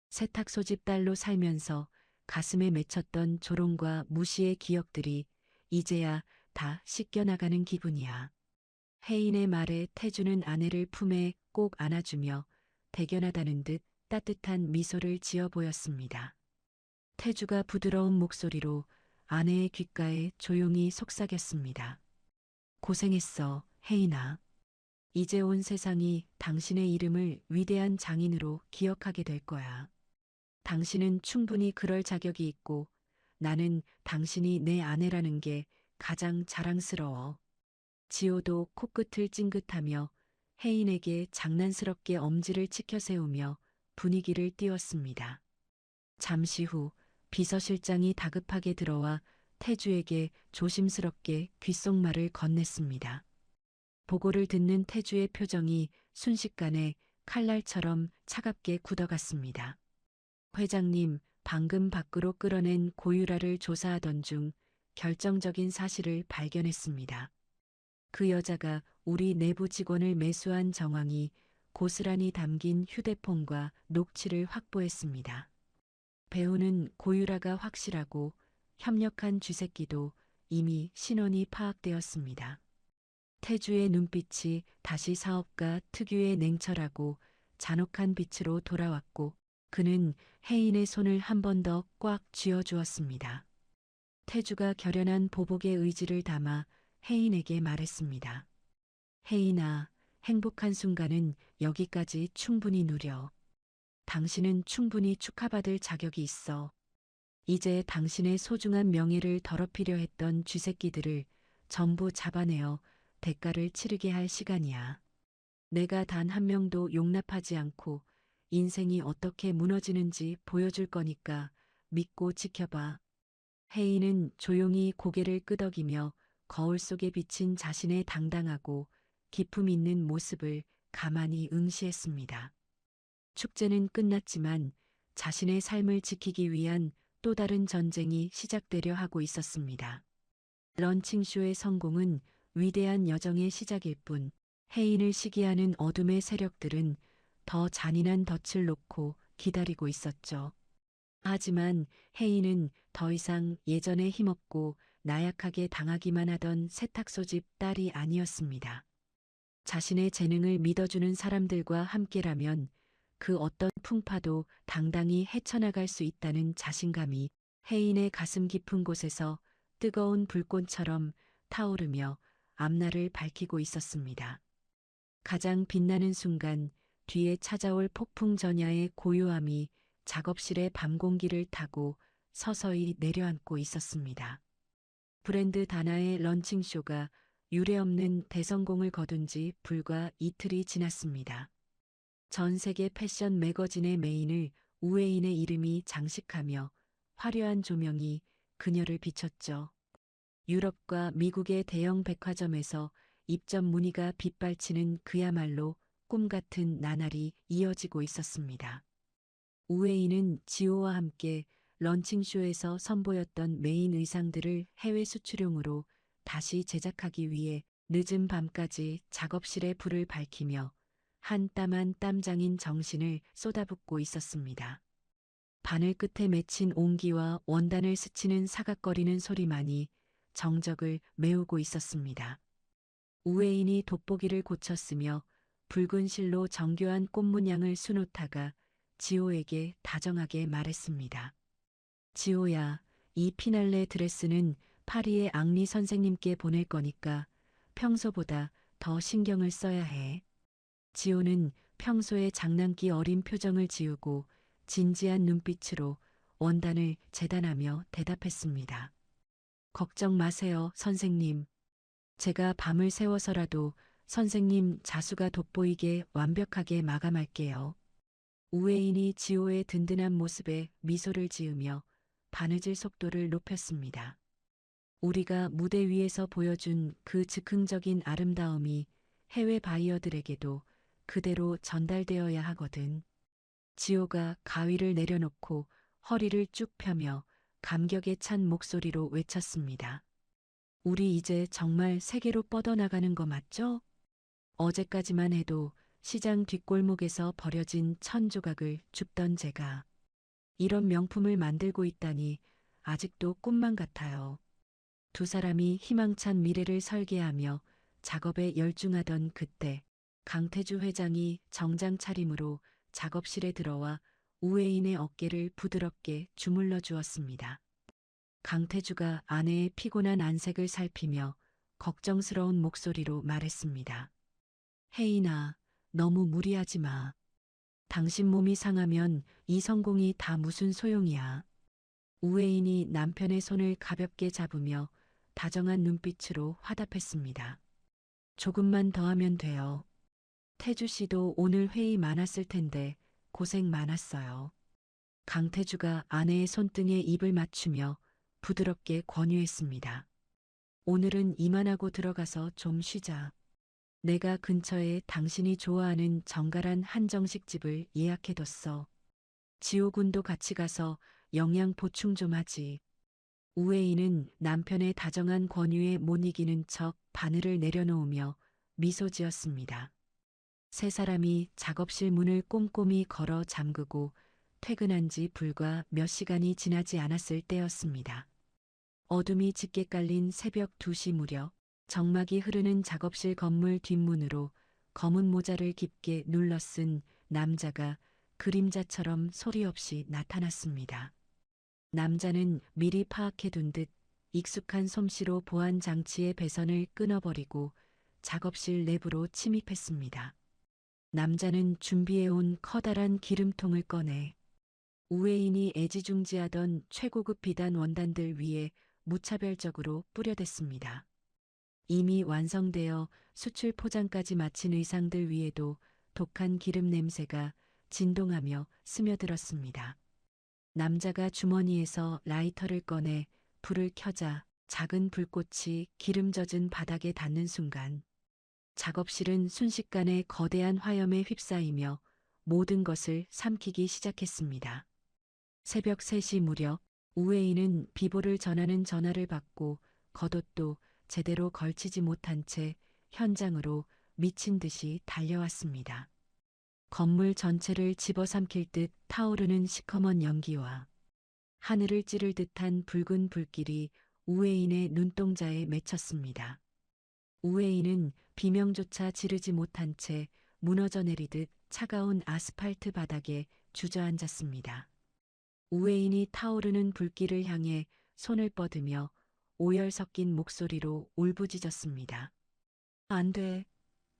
세탁 소집 딸로 살면서 가슴에 맺혔던 조롱과 무시의 기억들이 이제야 다 씻겨나가는 기분이야. 혜인의 말에 태주는 아내를 품에 꼭 안아주며 대견하다는 듯 따뜻한 미소를 지어 보였습니다. 태주가 부드러운 목소리로 아내의 귓가에 조용히 속삭였습니다. 고생했어, 혜인아. 이제 온 세상이 당신의 이름을 위대한 장인으로 기억하게 될 거야. 당신은 충분히 그럴 자격이 있고 나는 당신이 내 아내라는 게 가장 자랑스러워. 지호도 코끝을 찡긋하며 혜인에게 장난스럽게 엄지를 치켜 세우며 분위기를 띄웠습니다. 잠시 후 비서실장이 다급하게 들어와 태주에게 조심스럽게 귓속말을 건넸습니다. 보고를 듣는 태주의 표정이 순식간에 칼날처럼 차갑게 굳어갔습니다. 회장님, 방금 밖으로 끌어낸 고유라를 조사하던 중 결정적인 사실을 발견했습니다. 그 여자가 우리 내부 직원을 매수한 정황이 고스란히 담긴 휴대폰과 녹취를 확보했습니다. 배우는 고유라가 확실하고 협력한 쥐새끼도 이미 신원이 파악되었습니다. 태주의 눈빛이 다시 사업가 특유의 냉철하고 잔혹한 빛으로 돌아왔고 그는 혜인의 손을 한 번 더 꽉 쥐어주었습니다. 태주가 결연한 보복의 의지를 담아 혜인에게 말했습니다. 혜인아, 행복한 순간은 여기까지 충분히 누려. 당신은 충분히 축하받을 자격이 있어. 이제 당신의 소중한 명예를 더럽히려 했던 쥐새끼들을 전부 잡아내어 대가를 치르게 할 시간이야. 내가 단 한 명도 용납하지 않고 인생이 어떻게 무너지는지 보여줄 거니까 믿고 지켜봐. 혜인은 조용히 고개를 끄덕이며 거울 속에 비친 자신의 당당하고 기품 있는 모습을 가만히 응시했습니다. 축제는 끝났지만 자신의 삶을 지키기 위한 또 다른 전쟁이 시작되려 하고 있었습니다. 런칭쇼의 성공은 위대한 여정의 시작일 뿐 혜인을 시기하는 어둠의 세력들은 더 잔인한 덫을 놓고 기다리고 있었죠. 하지만 혜인은 더 이상 예전에 힘없고 나약하게 당하기만 하던 세탁소집 딸이 아니었습니다. 자신의 재능을 믿어주는 사람들과 함께라면 그 어떤 풍파도 당당히 헤쳐나갈 수 있다는 자신감이 혜인의 가슴 깊은 곳에서 뜨거운 불꽃처럼 타오르며 앞날을 밝히고 있었습니다. 가장 빛나는 순간 뒤에 찾아올 폭풍 전야의 고요함이 작업실의 밤 공기를 타고 서서히 내려앉고 있었습니다. 브랜드 다나의 런칭쇼가 유례없는 대성공을 거둔 지 불과 이틀이 지났습니다. 전 세계 패션 매거진의 메인을 우웨인의 이름이 장식하며 화려한 조명이 그녀를 비췄죠. 유럽과 미국의 대형 백화점에서 입점 문의가 빗발치는 그야말로 꿈 같은 나날이 이어지고 있었습니다. 우웨이는 지오와 함께 런칭쇼에서 선보였던 메인 의상들을 해외 수출용으로 다시 제작하기 위해 늦은 밤까지 작업실에 불을 밝히며 한 땀 한 땀장인 정신을 쏟아붓고 있었습니다. 바늘 끝에 맺힌 옹기와 원단을 스치는 사각거리는 소리만이 정적을 메우고 있었습니다. 우웨인이 돋보기를 고쳤으며 붉은 실로 정교한 꽃문양을 수놓다가 지호에게 다정하게 말했습니다. 지호야, 이 피날레 드레스는 파리의 앙리 선생님께 보낼 거니까 평소보다 더 신경을 써야 해. 지호는 평소의 장난기 어린 표정을 지우고 진지한 눈빛으로 원단을 재단하며 대답했습니다. 걱정 마세요, 선생님. 제가 밤을 새워서라도 선생님 자수가 돋보이게 완벽하게 마감할게요. 우웨인이 지호의 든든한 모습에 미소를 지으며 바느질 속도를 높였습니다. 우리가 무대 위에서 보여준 그 즉흥적인 아름다움이 해외 바이어들에게도 그대로 전달되어야 하거든. 지호가 가위를 내려놓고 허리를 쭉 펴며 감격에 찬 목소리로 외쳤습니다. 우리 이제 정말 세계로 뻗어나가는 거 맞죠? 어제까지만 해도 시장 뒷골목에서 버려진 1000조각을 줍던 제가 이런 명품을 만들고 있다니 아직도 꿈만 같아요. 두 사람이 희망찬 미래를 설계하며 작업에 열중하던 그때 강태주 회장이 정장 차림으로 작업실에 들어와 우웨인의 어깨를 부드럽게 주물러 주었습니다. 강태주가 아내의 피곤한 안색을 살피며 걱정스러운 목소리로 말했습니다. 혜인아, 너무 무리하지 마. 당신 몸이 상하면 이 성공이 다 무슨 소용이야. 우웨인이 남편의 손을 가볍게 잡으며 다정한 눈빛으로 화답했습니다. 조금만 더 하면 돼요. 태주 씨도 오늘 회의 많았을 텐데 고생 많았어요. 강태주가 아내의 손등에 입을 맞추며 부드럽게 권유했습니다. 오늘은 이만하고 들어가서 좀 쉬자. 내가 근처에 당신이 좋아하는 정갈한 한정식집을 예약해뒀어. 지호군도 같이 가서 영양 보충 좀 하지. 우웨이는 남편의 다정한 권유에 못 이기는 척 바늘을 내려놓으며 미소 지었습니다. 세 사람이 작업실 문을 꼼꼼히 걸어 잠그고 퇴근한 지 불과 몇 시간이 지나지 않았을 때였습니다. 어둠이 짙게 깔린 새벽 2시 무렵 정막이 흐르는 작업실 건물 뒷문으로 검은 모자를 깊게 눌러 쓴 남자가 그림자처럼 소리 없이 나타났습니다. 남자는 미리 파악해둔 듯 익숙한 솜씨로 보안 장치의 배선을 끊어버리고 작업실 내부로 침입했습니다. 남자는 준비해온 커다란 기름통을 꺼내 우웨인이 애지중지하던 최고급 비단 원단들 위에 무차별적으로 뿌려댔습니다. 이미 완성되어 수출 포장까지 마친 의상들 위에도 독한 기름 냄새가 진동하며 스며들었습니다. 남자가 주머니에서 라이터를 꺼내 불을 켜자 작은 불꽃이 기름 젖은 바닥에 닿는 순간 작업실은 순식간에 거대한 화염에 휩싸이며 모든 것을 삼키기 시작했습니다. 새벽 3시 무렵 우웨이는 비보를 전하는 전화를 받고 겉옷도 제대로 걸치지 못한 채 현장으로 미친 듯이 달려왔습니다. 건물 전체를 집어삼킬 듯 타오르는 시커먼 연기와 하늘을 찌를 듯한 붉은 불길이 우웨인의 눈동자에 맺혔습니다. 우웨인은 비명조차 지르지 못한 채 무너져 내리듯 차가운 아스팔트 바닥에 주저앉았습니다. 우회인이 타오르는 불길을 향해 손을 뻗으며 오열 섞인 목소리로 울부짖었습니다. 안 돼.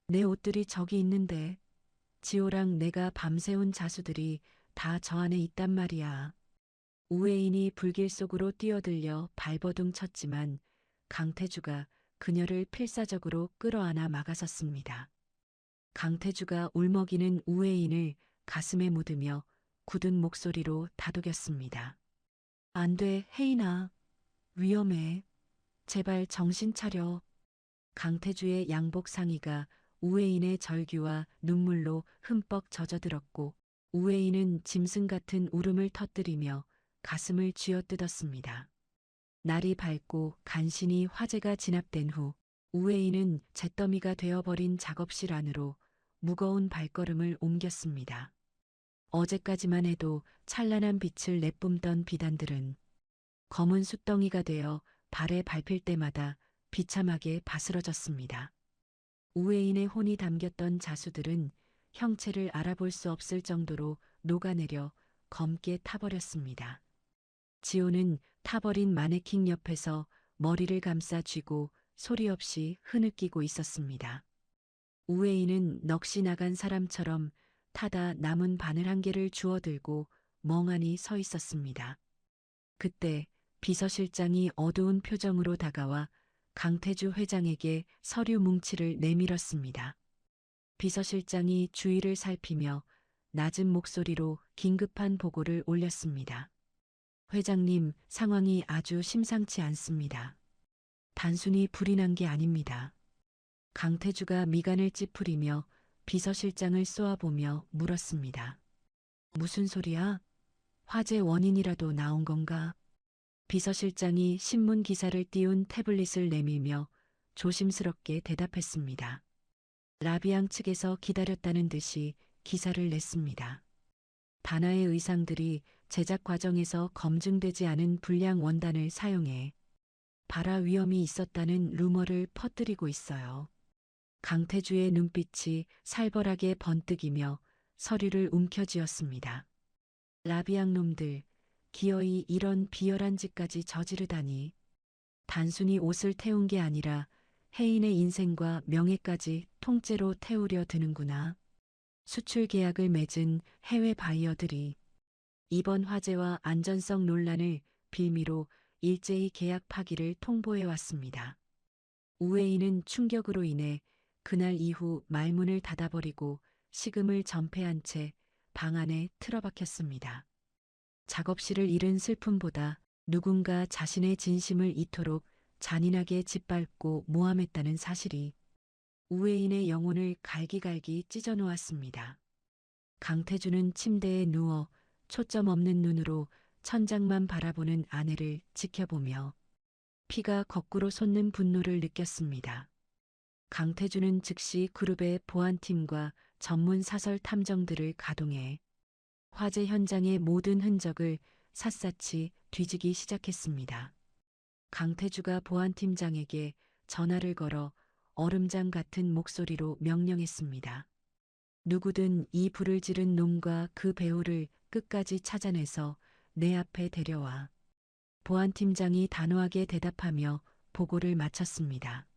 내 옷들이 저기 있는데. 지호랑 내가 밤새운 자수들이 다 저 안에 있단 말이야. 우회인이 불길 속으로 뛰어들려 발버둥 쳤지만 강태주가 그녀를 필사적으로 끌어안아 막아섰습니다. 강태주가 울먹이는 우회인을 가슴에 묻으며 굳은 목소리로 다독였습니다. 안 돼, 혜인아. 위험해. 제발 정신 차려. 강태주의 양복 상의가 우회인의 절규와 눈물로 흠뻑 젖어들었고 우회인은 짐승 같은 울음을 터뜨리며 가슴을 쥐어뜯었습니다. 날이 밝고 간신히 화재가 진압된 후 우회인은 잿더미가 되어버린 작업실 안으로 무거운 발걸음을 옮겼습니다. 어제까지만 해도 찬란한 빛을 내뿜던 비단들은 검은 숫덩이가 되어 발에 밟힐 때마다 비참하게 바스러졌습니다. 우회인의 혼이 담겼던 자수들은 형체를 알아볼 수 없을 정도로 녹아내려 검게 타버렸습니다. 지호는 타버린 마네킹 옆에서 머리를 감싸 쥐고 소리 없이 흐느끼고 있었습니다. 우회인은 넋이 나간 사람처럼 타다 남은 바늘 한 개를 주워들고 멍하니 서 있었습니다. 그때 비서실장이 어두운 표정으로 다가와 강태주 회장에게 서류 뭉치를 내밀었습니다. 비서실장이 주위를 살피며 낮은 목소리로 긴급한 보고를 올렸습니다. 회장님, 상황이 아주 심상치 않습니다. 단순히 불이 난 게 아닙니다. 강태주가 미간을 찌푸리며 비서실장을 쏘아보며 물었습니다. 무슨 소리야? 화재 원인이라도 나온 건가? 비서실장이 신문 기사를 띄운 태블릿을 내밀며 조심스럽게 대답했습니다. 라비앙 측에서 기다렸다는 듯이 기사를 냈습니다. 다나의 의상들이 제작 과정에서 검증되지 않은 불량 원단을 사용해 발화 위험이 있었다는 루머를 퍼뜨리고 있어요. 강태주의 눈빛이 살벌하게 번뜩이며 서류를 움켜쥐었습니다. 라비앙 놈들, 기어이 이런 비열한 짓까지 저지르다니. 단순히 옷을 태운 게 아니라 혜인의 인생과 명예까지 통째로 태우려 드는구나. 수출 계약을 맺은 해외 바이어들이 이번 화재와 안전성 논란을 빌미로 일제히 계약 파기를 통보해 왔습니다. 우회인은 충격으로 인해 그날 이후 말문을 닫아버리고 식음을 전폐한 채 방 안에 틀어박혔습니다. 작업실을 잃은 슬픔보다 누군가 자신의 진심을 이토록 잔인하게 짓밟고 모함했다는 사실이 우회인의 영혼을 갈기갈기 찢어놓았습니다. 강태주는 침대에 누워 초점 없는 눈으로 천장만 바라보는 아내를 지켜보며 피가 거꾸로 솟는 분노를 느꼈습니다. 강태주는 즉시 그룹의 보안팀과 전문 사설 탐정들을 가동해 화재 현장의 모든 흔적을 샅샅이 뒤지기 시작했습니다. 강태주가 보안팀장에게 전화를 걸어 얼음장 같은 목소리로 명령했습니다. 누구든 이 불을 지른 놈과 그 배우를 끝까지 찾아내서 내 앞에 데려와. 보안팀장이 단호하게 대답하며 보고를 마쳤습니다.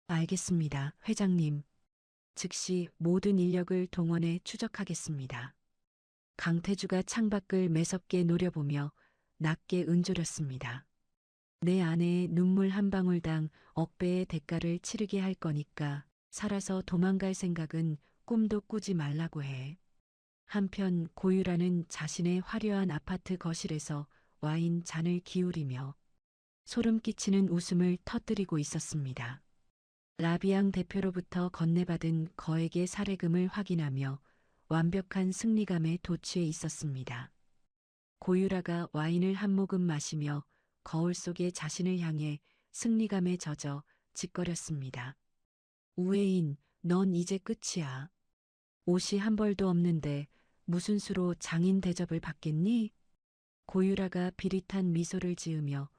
알겠습니다, 회장님. 즉시 모든 인력을 동원해 추적하겠습니다. 강태주가 창밖을 매섭게 노려보며 낮게 은조렸습니다. 내 아내의 눈물 한 방울당 억배의 대가를 치르게 할 거니까 살아서 도망갈 생각은 꿈도 꾸지 말라고 해. 한편 고유라는 자신의 화려한 아파트 거실에서 와인 잔을 기울이며 소름 끼치는 웃음을 터뜨리고 있었습니다. 라비앙 대표로부터 건네받은 거액의 사례금을 확인하며 완벽한 승리감에 도취해 있었습니다. 고유라가 와인을 한 모금 마시며 거울 속의 자신을 향해 승리감에 젖어 짓거렸습니다. 우회인, 넌 이제 끝이야. 옷이 한 벌도 없는데 무슨 수로 장인 대접을 받겠니? 고유라가 비릿한 미소를 지으며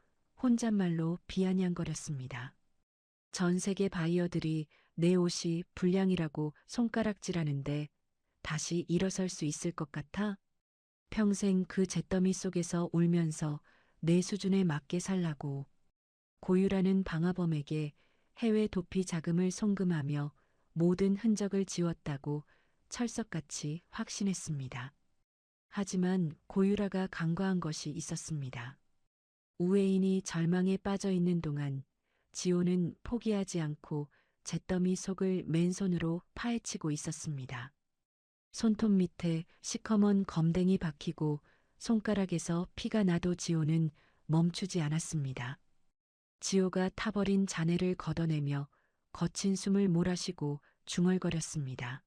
혼잣말로 비아냥거렸습니다. 전 세계 바이어들이 내 옷이 불량이라고 손가락질하는데 다시 일어설 수 있을 것 같아? 평생 그 잿더미 속에서 울면서 내 수준에 맞게 살라고. 고유라는 방화범에게 해외 도피 자금을 송금하며 모든 흔적을 지웠다고 철석같이 확신했습니다. 하지만 고유라가 간과한 것이 있었습니다. 우회인이 절망에 빠져 있는 동안 지호는 포기하지 않고 잿더미 속을 맨손으로 파헤치고 있었습니다. 손톱 밑에 시커먼 검댕이 박히고 손가락에서 피가 나도 지호는 멈추지 않았습니다. 지호가 타버린 잔해를 걷어내며 거친 숨을 몰아쉬고 중얼거렸습니다.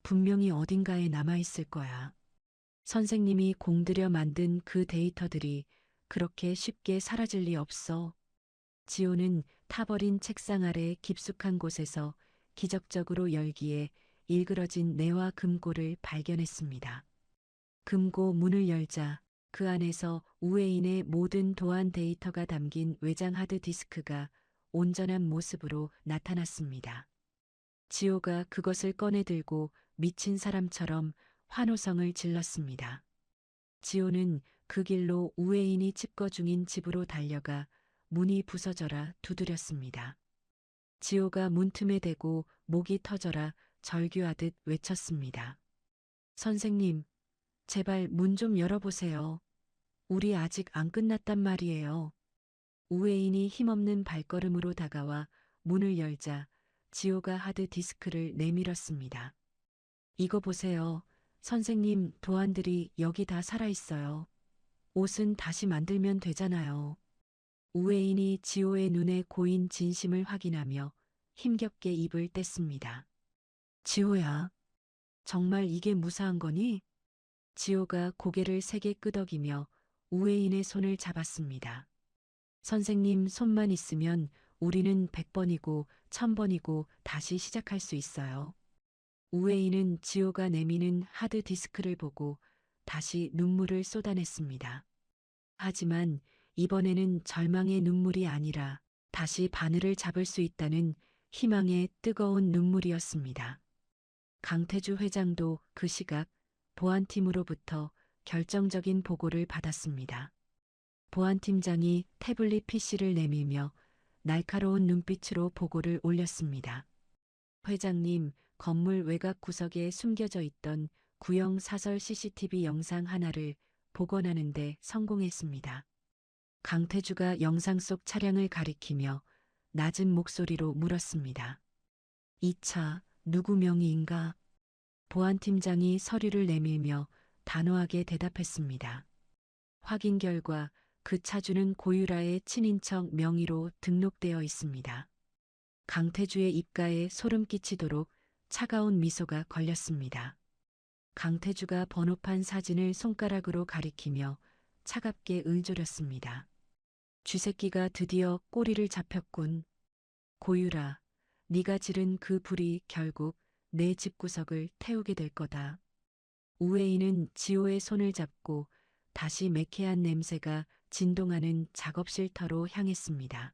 분명히 어딘가에 남아있을 거야. 선생님이 공들여 만든 그 데이터들이 그렇게 쉽게 사라질 리 없어. 지호는 타버린 책상 아래 깊숙한 곳에서 기적적으로 열기에 일그러진 뇌와 금고를 발견했습니다. 금고 문을 열자 그 안에서 우회인의 모든 도안 데이터가 담긴 외장 하드 디스크가 온전한 모습으로 나타났습니다. 지호가 그것을 꺼내 들고 미친 사람처럼 환호성을 질렀습니다. 지호는 그 길로 우회인이 칩거 중인 집으로 달려가 문이 부서져라 두드렸습니다. 지호가 문틈에 대고 목이 터져라 절규하듯 외쳤습니다. 선생님, 제발 문 좀 열어보세요. 우리 아직 안 끝났단 말이에요. 우회인이 힘없는 발걸음으로 다가와 문을 열자 지호가 하드 디스크를 내밀었습니다. 이거 보세요. 선생님, 도안들이 여기 다 살아있어요. 옷은 다시 만들면 되잖아요. 우회인이 지호의 눈에 고인 진심을 확인하며 힘겹게 입을 뗐습니다. 지호야, 정말 이게 무사한 거니? 지호가 고개를 세게 끄덕이며 우회인의 손을 잡았습니다. 선생님 손만 있으면 우리는 100번이고 1000번이고 다시 시작할 수 있어요. 우회인은 지호가 내미는 하드 디스크를 보고 다시 눈물을 쏟아냈습니다. 하지만 이번에는 절망의 눈물이 아니라 다시 바늘을 잡을 수 있다는 희망의 뜨거운 눈물이었습니다. 강태주 회장도 그 시각 보안팀으로부터 결정적인 보고를 받았습니다. 보안팀장이 태블릿 PC를 내밀며 날카로운 눈빛으로 보고를 올렸습니다. 회장님, 건물 외곽 구석에 숨겨져 있던 구형 사설 CCTV 영상 하나를 복원하는 데 성공했습니다. 강태주가 영상 속 차량을 가리키며 낮은 목소리로 물었습니다. 이 차 누구 명의인가? 보안팀장이 서류를 내밀며 단호하게 대답했습니다. 확인 결과 그 차주는 고유라의 친인척 명의로 등록되어 있습니다. 강태주의 입가에 소름 끼치도록 차가운 미소가 걸렸습니다. 강태주가 번호판 사진을 손가락으로 가리키며 차갑게 을조렸습니다. 쥐새끼가 드디어 꼬리를 잡혔군. 고유라, 네가 지른 그 불이 결국 내 집구석을 태우게 될 거다. 우회인은 지호의 손을 잡고 다시 매캐한 냄새가 진동하는 작업실터로 향했습니다.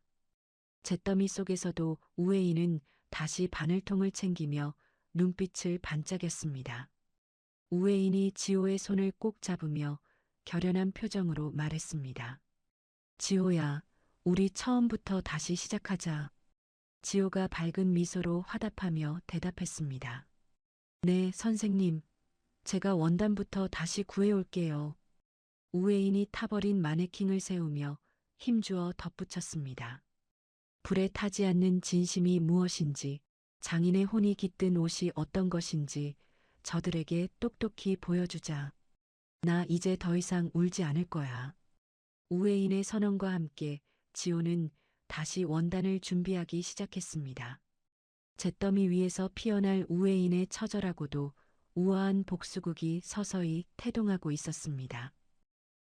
잿더미 속에서도 우회인은 다시 바늘통을 챙기며 눈빛을 반짝였습니다. 우회인이 지호의 손을 꼭 잡으며 결연한 표정으로 말했습니다. 지호야, 우리 처음부터 다시 시작하자. 지호가 밝은 미소로 화답하며 대답했습니다. 네, 선생님. 제가 원단부터 다시 구해올게요. 우회인이 타버린 마네킹을 세우며 힘주어 덧붙였습니다. 불에 타지 않는 진심이 무엇인지, 장인의 혼이 깃든 옷이 어떤 것인지 저들에게 똑똑히 보여주자. 나 이제 더 이상 울지 않을 거야. 우회인의 선언과 함께 지호는 다시 원단을 준비하기 시작했습니다. 잿더미 위에서 피어날 우회인의 처절하고도 우아한 복수국이 서서히 태동하고 있었습니다.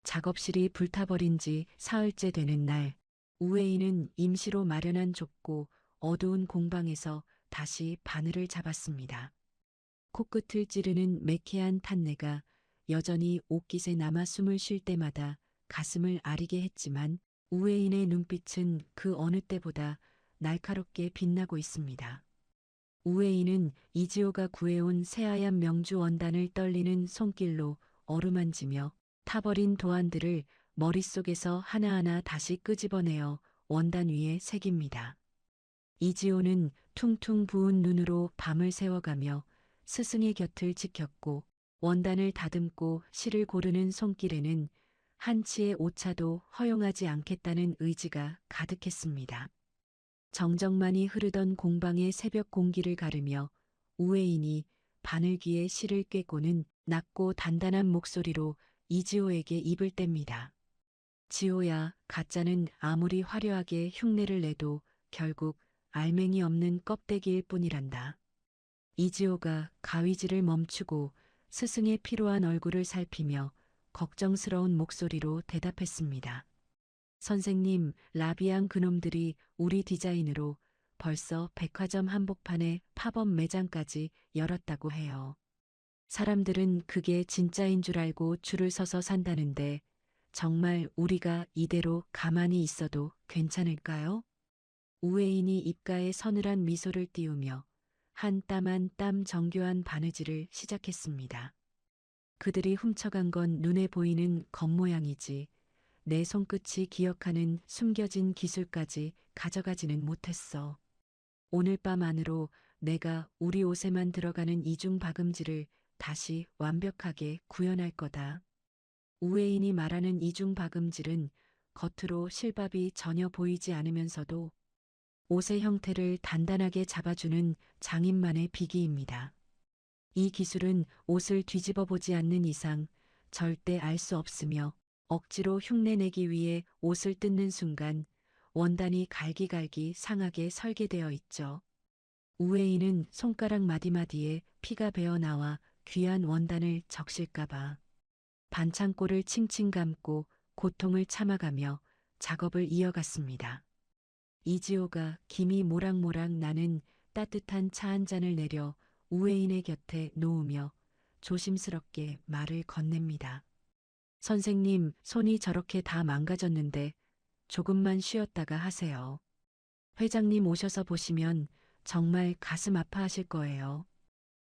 작업실이 불타버린 지 사흘째 되는 날, 우회인은 임시로 마련한 좁고 어두운 공방에서 다시 바늘을 잡았습니다. 코끝을 찌르는 매캐한 탄내가 여전히 옷깃에 남아 숨을 쉴 때마다 가슴을 아리게 했지만 우회인의 눈빛은 그 어느 때보다 날카롭게 빛나고 있습니다. 우회인은 이지호가 구해온 새하얀 명주 원단을 떨리는 손길로 어루만지며 타버린 도안들을 머릿속에서 하나하나 다시 끄집어내어 원단 위에 새깁니다. 이지호는 퉁퉁 부은 눈으로 밤을 새워가며 스승의 곁을 지켰고 원단을 다듬고 실을 고르는 손길에는 한치의 오차도 허용하지 않겠다는 의지가 가득했습니다. 정적만이 흐르던 공방의 새벽 공기를 가르며 우회인이 바늘귀에 실을 꿰고는 낮고 단단한 목소리로 이지호에게 입을 뗍니다. 지호야, 가짜는 아무리 화려하게 흉내를 내도 결국 알맹이 없는 껍데기일 뿐이란다. 이지호가 가위질을 멈추고 스승의 피로한 얼굴을 살피며 걱정스러운 목소리로 대답했습니다. 선생님, 라비앙 그놈들이 우리 디자인으로 벌써 백화점 한복판에 팝업 매장까지 열었다고 해요. 사람들은 그게 진짜인 줄 알고 줄을 서서 산다는데 정말 우리가 이대로 가만히 있어도 괜찮을까요? 우회인이 입가에 서늘한 미소를 띄우며 한 땀 한 땀 정교한 바느질을 시작했습니다. 그들이 훔쳐간 건 눈에 보이는 겉모양이지 내 손끝이 기억하는 숨겨진 기술까지 가져가지는 못했어. 오늘 밤 안으로 내가 우리 옷에만 들어가는 이중 박음질을 다시 완벽하게 구현할 거다. 우회인이 말하는 이중 박음질은 겉으로 실밥이 전혀 보이지 않으면서도 옷의 형태를 단단하게 잡아주는 장인만의 비기입니다. 이 기술은 옷을 뒤집어 보지 않는 이상 절대 알 수 없으며 억지로 흉내내기 위해 옷을 뜯는 순간 원단이 갈기갈기 상하게 설계되어 있죠. 우회인은 손가락 마디마디에 피가 배어 나와 귀한 원단을 적실까봐 반창고를 칭칭 감고 고통을 참아가며 작업을 이어갔습니다. 이지호가 김이 모락모락 나는 따뜻한 차 한 잔을 내려 우회인의 곁에 놓으며 조심스럽게 말을 건넵니다. 선생님, 손이 저렇게 다 망가졌는데 조금만 쉬었다가 하세요. 회장님 오셔서 보시면 정말 가슴 아파하실 거예요.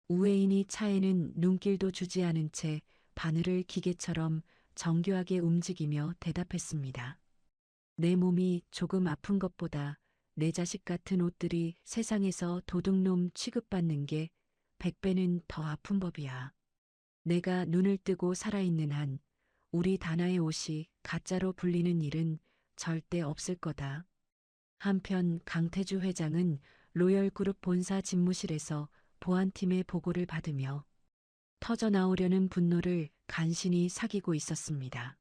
우회인이 차에는 눈길도 주지 않은 채 바늘을 기계처럼 정교하게 움직이며 대답했습니다. 내 몸이 조금 아픈 것보다 내 자식 같은 옷들이 세상에서 도둑놈 취급받는 게 100배는 더 아픈 법이야. 내가 눈을 뜨고 살아있는 한 우리 다나의 옷이 가짜로 불리는 일은 절대 없을 거다. 한편 강태주 회장은 로열그룹 본사 집무실에서 보안팀의 보고를 받으며 터져나오려는 분노를 간신히 사귀고 있었습니다.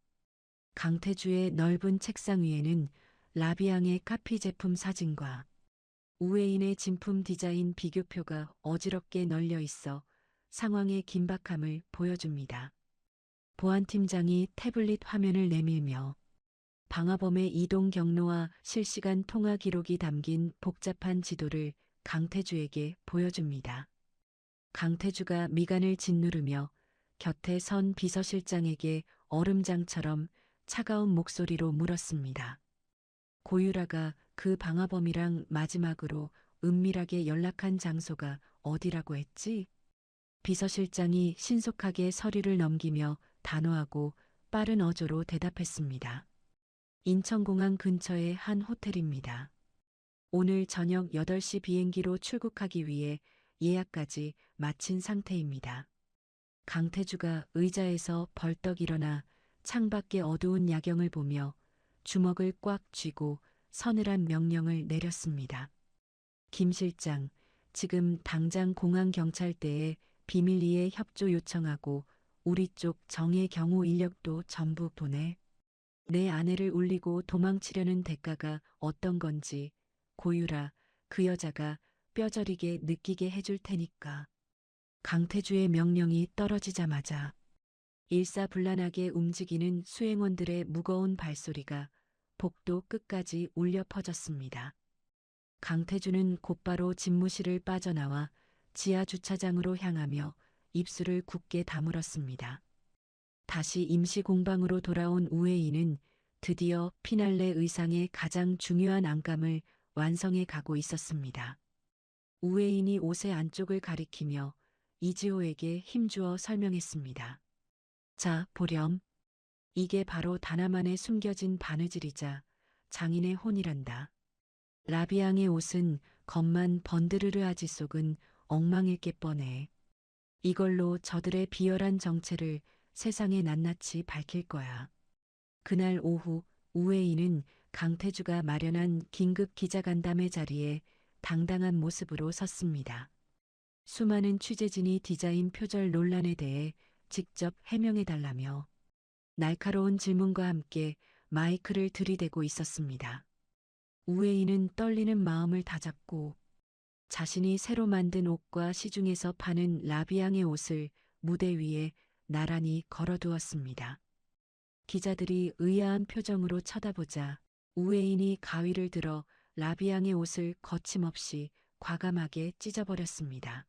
강태주의 넓은 책상 위에는 라비앙의 카피 제품 사진과 우회인의 진품 디자인 비교표가 어지럽게 널려 있어 상황의 긴박함을 보여줍니다. 보안팀장이 태블릿 화면을 내밀며 방화범의 이동 경로와 실시간 통화 기록이 담긴 복잡한 지도를 강태주에게 보여줍니다. 강태주가 미간을 짓누르며 곁에 선 비서실장에게 얼음장처럼 차가운 목소리로 물었습니다. 고유라가 그 방화범이랑 마지막으로 은밀하게 연락한 장소가 어디라고 했지? 비서실장이 신속하게 서류를 넘기며 단호하고 빠른 어조로 대답했습니다. 인천공항 근처의 한 호텔입니다. 오늘 저녁 8시 비행기로 출국하기 위해 예약까지 마친 상태입니다. 강태주가 의자에서 벌떡 일어나 창밖의 어두운 야경을 보며 주먹을 꽉 쥐고 서늘한 명령을 내렸습니다. 김 실장, 지금 당장 공항경찰대에 비밀리에 협조 요청하고 우리 쪽 정예 경호 인력도 전부 보내. 내 아내를 울리고 도망치려는 대가가 어떤 건지 고유라, 그 여자가 뼈저리게 느끼게 해줄 테니까. 강태주의 명령이 떨어지자마자 일사불란하게 움직이는 수행원들의 무거운 발소리가 복도 끝까지 울려 퍼졌습니다. 강태주는 곧바로 집무실을 빠져나와 지하 주차장으로 향하며 입술을 굳게 다물었습니다. 다시 임시 공방으로 돌아온 우회인은 드디어 피날레 의상의 가장 중요한 안감을 완성해 가고 있었습니다. 우회인이 옷의 안쪽을 가리키며 이지호에게 힘주어 설명했습니다. 자, 보렴. 이게 바로 다나만에 숨겨진 바느질이자 장인의 혼이란다. 라비앙의 옷은 겉만 번드르르하지 속은 엉망일 게 뻔해. 이걸로 저들의 비열한 정체를 세상에 낱낱이 밝힐 거야. 그날 오후 우웨이는 강태주가 마련한 긴급 기자간담회 자리에 당당한 모습으로 섰습니다. 수많은 취재진이 디자인 표절 논란에 대해 직접 해명해달라며 날카로운 질문과 함께 마이크를 들이대고 있었습니다. 우웨이는 떨리는 마음을 다잡고 자신이 새로 만든 옷과 시중에서 파는 라비앙의 옷을 무대 위에 나란히 걸어두었습니다. 기자들이 의아한 표정으로 쳐다보자 우웨인이 가위를 들어 라비앙의 옷을 거침없이 과감하게 찢어버렸습니다.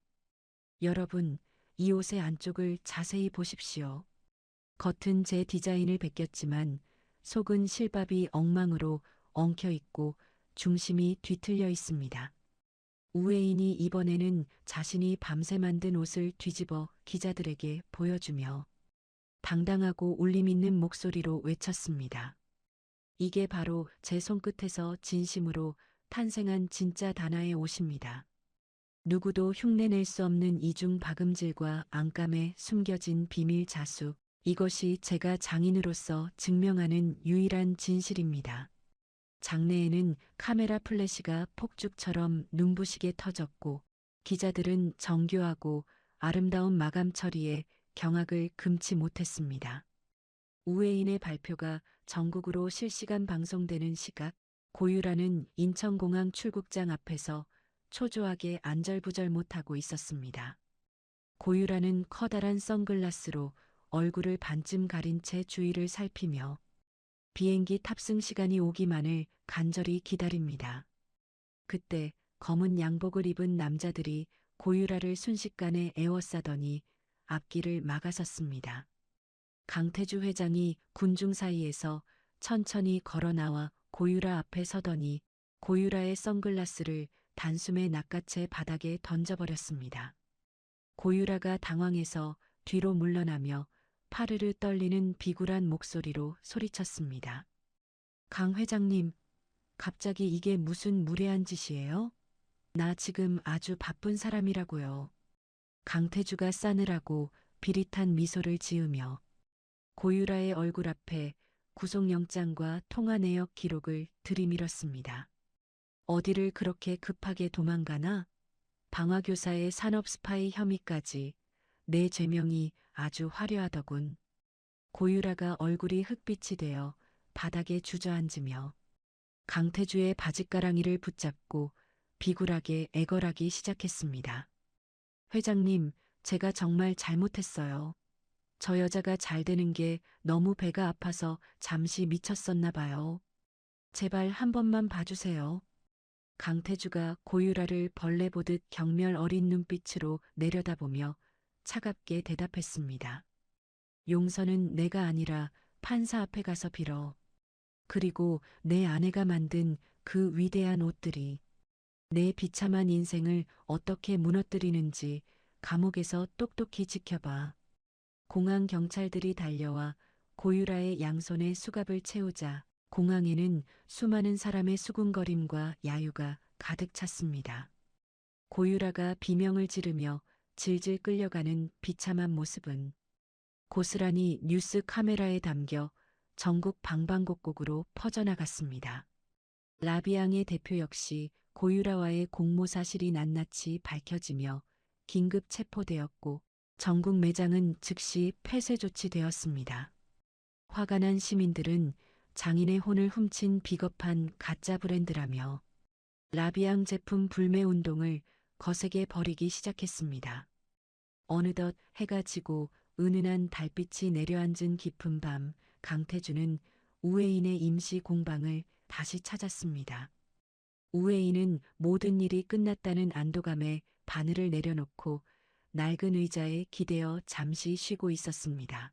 여러분, 이 옷의 안쪽을 자세히 보십시오. 겉은 제 디자인을 베꼈지만 속은 실밥이 엉망으로 엉켜 있고 중심이 뒤틀려 있습니다. 우웨인이 이번에는 자신이 밤새 만든 옷을 뒤집어 기자들에게 보여주며 당당하고 울림있는 목소리로 외쳤습니다. 이게 바로 제 손끝에서 진심으로 탄생한 진짜 다나의 옷입니다. 누구도 흉내낼 수 없는 이중 박음질과 안감에 숨겨진 비밀 자수, 이것이 제가 장인으로서 증명하는 유일한 진실입니다. 장내에는 카메라 플래시가 폭죽처럼 눈부시게 터졌고 기자들은 정교하고 아름다운 마감 처리에 경악을 금치 못했습니다. 우웨인의 발표가 전국으로 실시간 방송되는 시각, 고유라는 인천공항 출국장 앞에서 초조하게 안절부절 못하고 있었습니다. 고유라는 커다란 선글라스로 얼굴을 반쯤 가린 채 주위를 살피며 비행기 탑승 시간이 오기만을 간절히 기다립니다. 그때 검은 양복을 입은 남자들이 고유라를 순식간에 에워싸더니 앞길을 막아섰습니다. 강태주 회장이 군중 사이에서 천천히 걸어 나와 고유라 앞에 서더니 고유라의 선글라스를 단숨에 낚아채 바닥에 던져버렸습니다. 고유라가 당황해서 뒤로 물러나며 파르르 떨리는 비굴한 목소리로 소리쳤습니다. 강 회장님, 갑자기 이게 무슨 무례한 짓이에요? 나 지금 아주 바쁜 사람이라고요. 강태주가 싸늘하고 비릿한 미소를 지으며 고유라의 얼굴 앞에 구속영장과 통화 내역 기록을 들이밀었습니다. 어디를 그렇게 급하게 도망가나? 방화교사의 산업 스파이 혐의까지 내 죄명이 아주 화려하더군. 고유라가 얼굴이 흑빛이 되어 바닥에 주저앉으며 강태주의 바짓가랑이를 붙잡고 비굴하게 애걸하기 시작했습니다. 회장님, 제가 정말 잘못했어요. 저 여자가 잘 되는 게 너무 배가 아파서 잠시 미쳤었나 봐요. 제발 한 번만 봐주세요. 강태주가 고유라를 벌레 보듯 경멸 어린 눈빛으로 내려다보며 차갑게 대답했습니다. 용서는 내가 아니라 판사 앞에 가서 빌어. 그리고 내 아내가 만든 그 위대한 옷들이 내 비참한 인생을 어떻게 무너뜨리는지 감옥에서 똑똑히 지켜봐. 공항 경찰들이 달려와 고유라의 양손에 수갑을 채우자 공항에는 수많은 사람의 수군거림과 야유가 가득 찼습니다. 고유라가 비명을 지르며 질질 끌려가는 비참한 모습은 고스란히 뉴스 카메라에 담겨 전국 방방곡곡으로 퍼져나갔습니다. 라비앙의 대표 역시 고유라와의 공모 사실이 낱낱이 밝혀지며 긴급 체포되었고 전국 매장은 즉시 폐쇄 조치되었습니다. 화가 난 시민들은 장인의 혼을 훔친 비겁한 가짜 브랜드라며 라비앙 제품 불매 운동을 거세게 벌이기 시작했습니다. 어느덧 해가 지고 은은한 달빛이 내려앉은 깊은 밤, 강태주는 우웨인의 임시 공방을 다시 찾았습니다. 우웨인은 모든 일이 끝났다는 안도감에 바늘을 내려놓고 낡은 의자에 기대어 잠시 쉬고 있었습니다.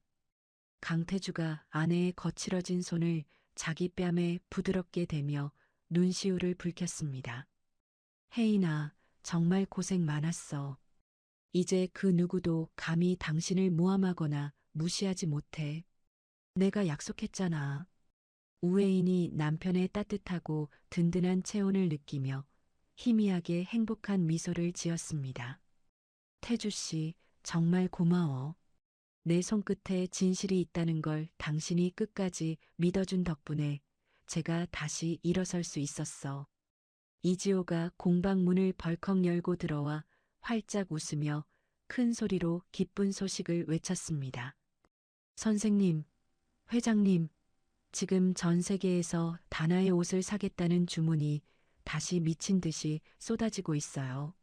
강태주가 아내의 거칠어진 손을 자기 뺨에 부드럽게 대며 눈시울을 붉혔습니다. 혜인아, 정말 고생 많았어. 이제 그 누구도 감히 당신을 모함하거나 무시하지 못해. 내가 약속했잖아. 우회인이 남편의 따뜻하고 든든한 체온을 느끼며 희미하게 행복한 미소를 지었습니다. 태주 씨, 정말 고마워. 내 손끝에 진실이 있다는 걸 당신이 끝까지 믿어준 덕분에 제가 다시 일어설 수 있었어. 이지호가 공방문을 벌컥 열고 들어와 활짝 웃으며 큰 소리로 기쁜 소식을 외쳤습니다. 선생님, 회장님, 지금 전 세계에서 다나의 옷을 사겠다는 주문이 다시 미친 듯이 쏟아지고 있어요.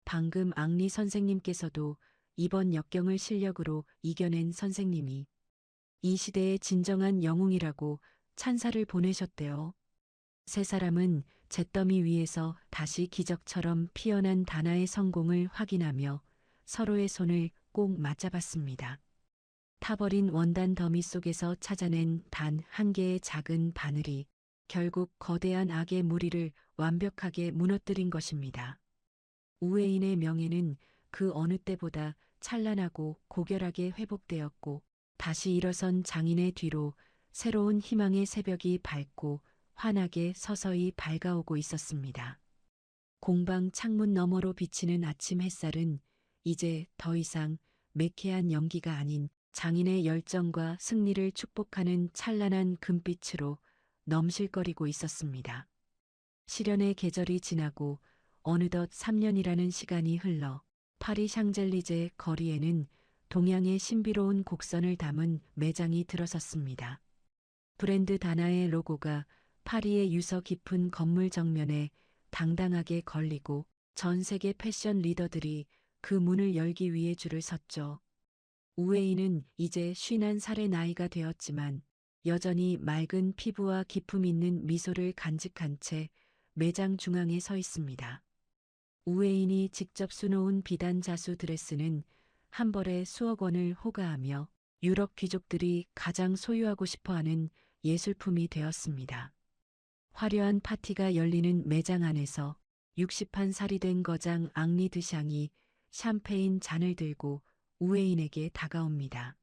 방금 앙리 선생님께서도 이번 역경을 실력으로 이겨낸 선생님이 이 시대의 진정한 영웅이라고 찬사를 보내셨대요. 세 사람은 잿더미 위에서 다시 기적처럼 피어난 다나의 성공을 확인하며 서로의 손을 꼭 맞잡았습니다. 타버린 원단 더미 속에서 찾아낸 단 한 개의 작은 바늘이 결국 거대한 악의 무리를 완벽하게 무너뜨린 것입니다. 우회인의 명예는 그 어느 때보다 찬란하고 고결하게 회복되었고 다시 일어선 장인의 뒤로 새로운 희망의 새벽이 밝고 환하게 서서히 밝아오고 있었습니다. 공방 창문 너머로 비치는 아침 햇살은 이제 더 이상 매캐한 연기가 아닌 장인의 열정과 승리를 축복하는 찬란한 금빛으로 넘실거리고 있었습니다. 시련의 계절이 지나고 어느덧 3년이라는 시간이 흘러 파리 샹젤리제 거리에는 동양의 신비로운 곡선을 담은 매장이 들어섰습니다. 브랜드 다나의 로고가 파리의 유서 깊은 건물 정면에 당당하게 걸리고 전 세계 패션 리더들이 그 문을 열기 위해 줄을 섰죠. 우웨이는 이제 51살의 나이가 되었지만 여전히 맑은 피부와 기품 있는 미소를 간직한 채 매장 중앙에 서 있습니다. 우웨인이 직접 수놓은 비단 자수 드레스는 한 벌에 수억 원을 호가하며 유럽 귀족들이 가장 소유하고 싶어하는 예술품이 되었습니다. 화려한 파티가 열리는 매장 안에서 61살이 된 거장 앙리 드샹이 샴페인 잔을 들고 우웨인에게 다가옵니다.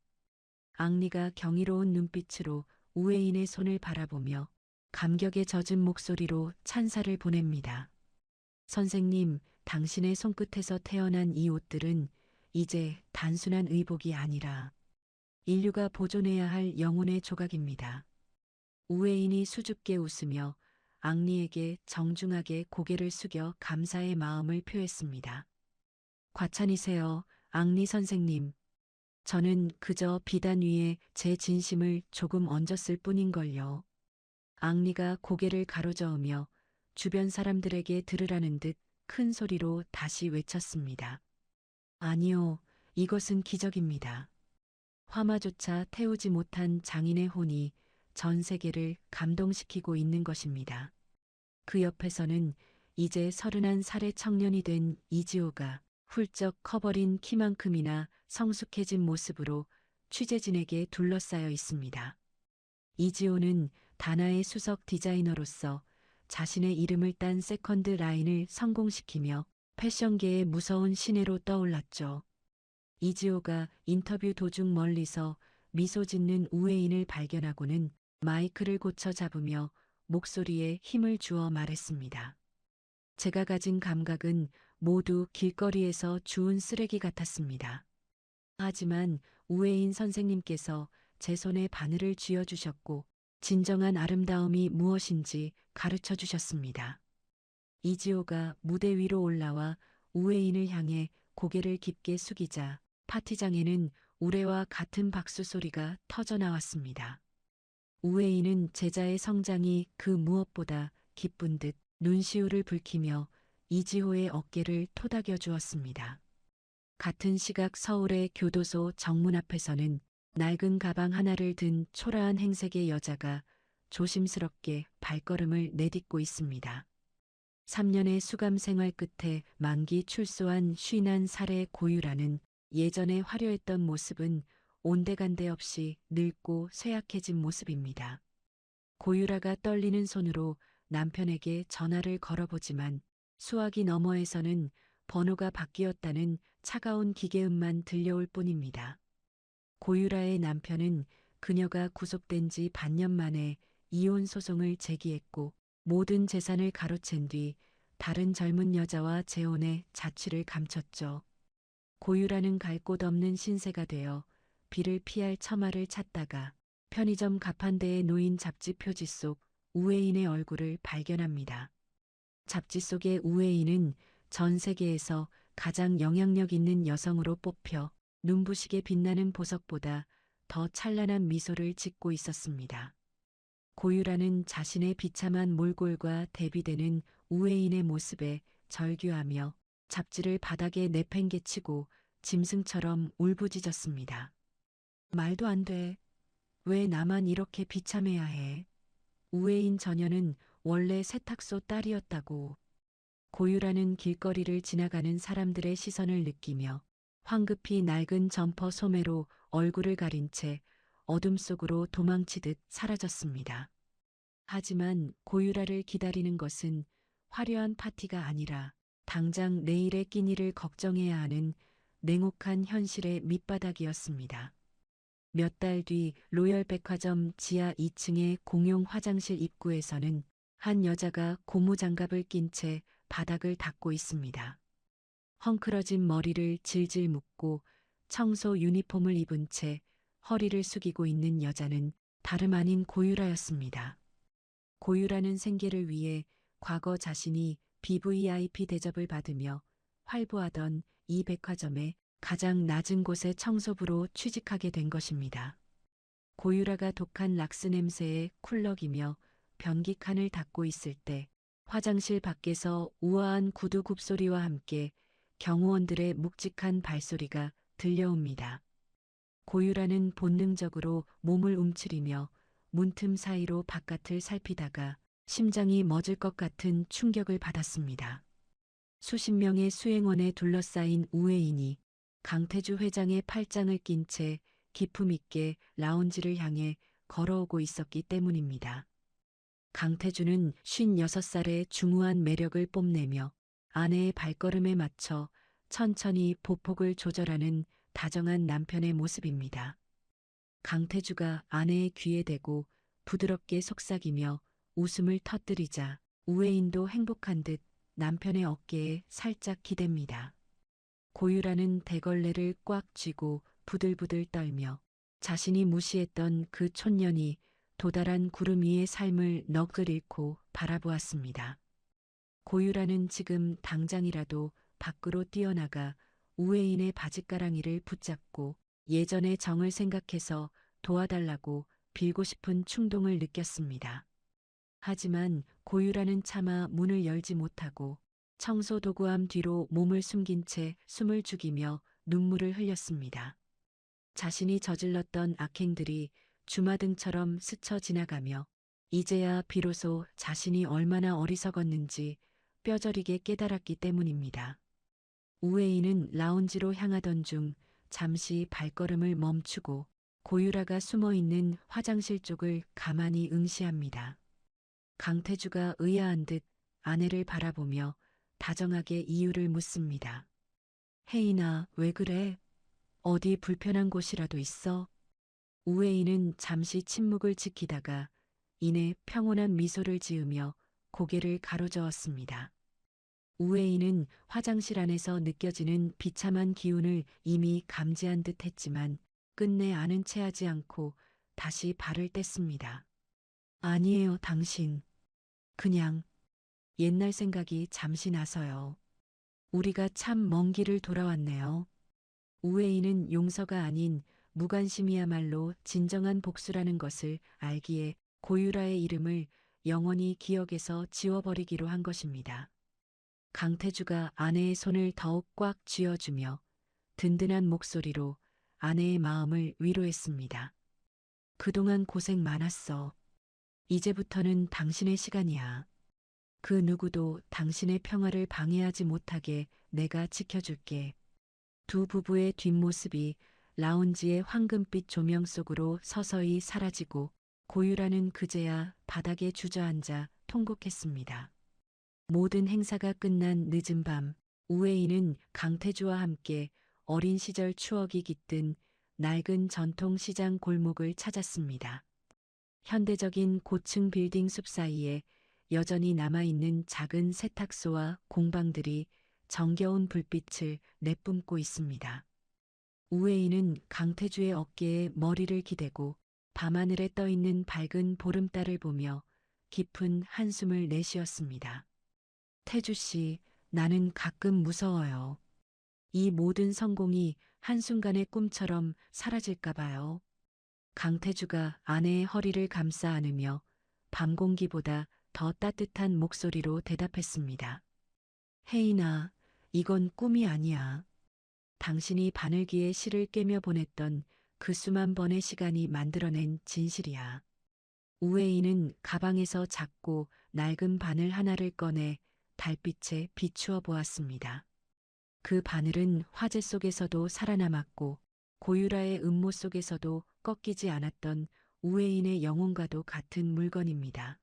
앙리가 경이로운 눈빛으로 우웨인의 손을 바라보며 감격에 젖은 목소리로 찬사를 보냅니다. 선생님, 당신의 손끝에서 태어난 이 옷들은 이제 단순한 의복이 아니라 인류가 보존해야 할 영혼의 조각입니다. 우웨인이 수줍게 웃으며 앙리에게 정중하게 고개를 숙여 감사의 마음을 표했습니다. 과찬이세요, 앙리 선생님. 저는 그저 비단 위에 제 진심을 조금 얹었을 뿐인걸요. 앙리가 고개를 가로저으며 주변 사람들에게 들으라는 듯 큰 소리로 다시 외쳤습니다. 아니요, 이것은 기적입니다. 화마조차 태우지 못한 장인의 혼이 전 세계를 감동시키고 있는 것입니다. 그 옆에서는 이제 31살의 청년이 된 이지호가 훌쩍 커버린 키만큼이나 성숙해진 모습으로 취재진에게 둘러싸여 있습니다. 이지호는 다나의 수석 디자이너로서 자신의 이름을 딴 세컨드 라인을 성공시키며 패션계의 무서운 신예로 떠올랐죠. 이지호가 인터뷰 도중 멀리서 미소 짓는 우회인을 발견하고는 마이크를 고쳐 잡으며 목소리에 힘을 주어 말했습니다. 제가 가진 감각은 모두 길거리에서 주운 쓰레기 같았습니다. 하지만 우회인 선생님께서 제 손에 바늘을 쥐어주셨고 진정한 아름다움이 무엇인지 가르쳐 주셨습니다. 이지호가 무대 위로 올라와 우회인을 향해 고개를 깊게 숙이자 파티장에는 우레와 같은 박수 소리가 터져 나왔습니다. 우웨이는 제자의 성장이 그 무엇보다 기쁜 듯 눈시울을 붉히며 이지호의 어깨를 토닥여 주었습니다. 같은 시각 서울의 교도소 정문 앞에서는 낡은 가방 하나를 든 초라한 행색의 여자가 조심스럽게 발걸음을 내딛고 있습니다. 3년의 수감 생활 끝에 만기 출소한 51살의 고유라는 예전에 화려했던 모습은 온데간데 없이 늙고 쇠약해진 모습입니다. 고유라가 떨리는 손으로 남편에게 전화를 걸어보지만 수화기 너머에서는 번호가 바뀌었다는 차가운 기계음만 들려올 뿐입니다. 고유라의 남편은 그녀가 구속된 지 반년 만에 이혼 소송을 제기했고 모든 재산을 가로챈 뒤 다른 젊은 여자와 재혼해 자취를 감췄죠. 고유라는 갈 곳 없는 신세가 되어 비를 피할 처마를 찾다가 편의점 가판대에 놓인 잡지 표지 속 우회인의 얼굴을 발견합니다. 잡지 속의 우회인은 전 세계에서 가장 영향력 있는 여성으로 뽑혀 눈부시게 빛나는 보석보다 더 찬란한 미소를 짓고 있었습니다. 고유라는 자신의 비참한 몰골과 대비되는 우회인의 모습에 절규하며 잡지를 바닥에 내팽개치고 짐승처럼 울부짖었습니다. 말도 안 돼. 왜 나만 이렇게 비참해야 해? 우회인 저녀는 원래 세탁소 딸이었다고. 고유라는 길거리를 지나가는 사람들의 시선을 느끼며 황급히 낡은 점퍼 소매로 얼굴을 가린 채 어둠 속으로 도망치듯 사라졌습니다. 하지만 고유라를 기다리는 것은 화려한 파티가 아니라 당장 내일의 끼니를 걱정해야 하는 냉혹한 현실의 밑바닥이었습니다. 몇 달 뒤 로열백화점 지하 2층의 공용 화장실 입구에서는 한 여자가 고무장갑을 낀 채 바닥을 닦고 있습니다. 헝클어진 머리를 질질 묶고 청소 유니폼을 입은 채 허리를 숙이고 있는 여자는 다름 아닌 고유라였습니다. 고유라는 생계를 위해 과거 자신이 BVIP 대접을 받으며 활보하던 이 백화점의 가장 낮은 곳의 청소부로 취직하게 된 것입니다. 고유라가 독한 락스 냄새에 쿨럭이며 변기칸을 닦고 있을 때 화장실 밖에서 우아한 구두 굽소리와 함께 경호원들의 묵직한 발소리가 들려옵니다. 고유라는 본능적으로 몸을 움츠리며 문틈 사이로 바깥을 살피다가 심장이 멎을 것 같은 충격을 받았습니다. 수십 명의 수행원에 둘러싸인 우회인이 강태주 회장의 팔짱을 낀 채 기품 있게 라운지를 향해 걸어오고 있었기 때문입니다. 강태주는 56살의 중후한 매력을 뽐내며 아내의 발걸음에 맞춰 천천히 보폭을 조절하는 다정한 남편의 모습입니다. 강태주가 아내의 귀에 대고 부드럽게 속삭이며 웃음을 터뜨리자 우회인도 행복한 듯 남편의 어깨에 살짝 기댑니다. 고유라는 대걸레를 꽉 쥐고 부들부들 떨며 자신이 무시했던 그 촌년이 도달한 구름 위의 삶을 넋을 잃고 바라보았습니다. 고유라는 지금 당장이라도 밖으로 뛰어나가 우회인의 바짓가랑이를 붙잡고 예전의 정을 생각해서 도와달라고 빌고 싶은 충동을 느꼈습니다. 하지만 고유라는 차마 문을 열지 못하고 청소 도구함 뒤로 몸을 숨긴 채 숨을 죽이며 눈물을 흘렸습니다. 자신이 저질렀던 악행들이 주마등처럼 스쳐 지나가며 이제야 비로소 자신이 얼마나 어리석었는지 뼈저리게 깨달았기 때문입니다. 우회인은 라운지로 향하던 중 잠시 발걸음을 멈추고 고유라가 숨어있는 화장실 쪽을 가만히 응시합니다. 강태주가 의아한 듯 아내를 바라보며 다정하게 이유를 묻습니다. 혜인아, 왜 그래? 어디 불편한 곳이라도 있어? 우회인은 잠시 침묵을 지키다가 이내 평온한 미소를 지으며 고개를 가로저었습니다. 우회인은 화장실 안에서 느껴지는 비참한 기운을 이미 감지한 듯 했지만 끝내 아는 체 하지 않고 다시 발을 뗐습니다. 아니에요, 당신. 그냥 옛날 생각이 잠시 나서요. 우리가 참 먼 길을 돌아왔네요. 우회인은 용서가 아닌 무관심이야말로 진정한 복수라는 것을 알기에 고유라의 이름을 영원히 기억에서 지워버리기로 한 것입니다. 강태주가 아내의 손을 더욱 꽉 쥐어주며 든든한 목소리로 아내의 마음을 위로했습니다. 그동안 고생 많았어. 이제부터는 당신의 시간이야. 그 누구도 당신의 평화를 방해하지 못하게 내가 지켜줄게. 두 부부의 뒷모습이 라운지의 황금빛 조명 속으로 서서히 사라지고 고유라는 그제야 바닥에 주저앉아 통곡했습니다. 모든 행사가 끝난 늦은 밤, 우회인은 강태주와 함께 어린 시절 추억이 깃든 낡은 전통 시장 골목을 찾았습니다. 현대적인 고층 빌딩 숲 사이에 여전히 남아있는 작은 세탁소와 공방들이 정겨운 불빛을 내뿜고 있습니다. 우회인은 강태주의 어깨에 머리를 기대고 밤하늘에 떠있는 밝은 보름달을 보며 깊은 한숨을 내쉬었습니다. 태주 씨, 나는 가끔 무서워요. 이 모든 성공이 한순간의 꿈처럼 사라질까 봐요. 강태주가 아내의 허리를 감싸 안으며 밤 공기보다 더 따뜻한 목소리로 대답했습니다. 혜인아, 이건 꿈이 아니야. 당신이 바늘기에 실을 꿰며 보냈던 그 수만 번의 시간이 만들어낸 진실이야. 우회인은 가방에서 작고 낡은 바늘 하나를 꺼내 달빛에 비추어 보았습니다. 그 바늘은 화재 속에서도 살아남았고 고유라의 음모 속에서도 꺾이지 않았던 우회인의 영혼과도 같은 물건입니다.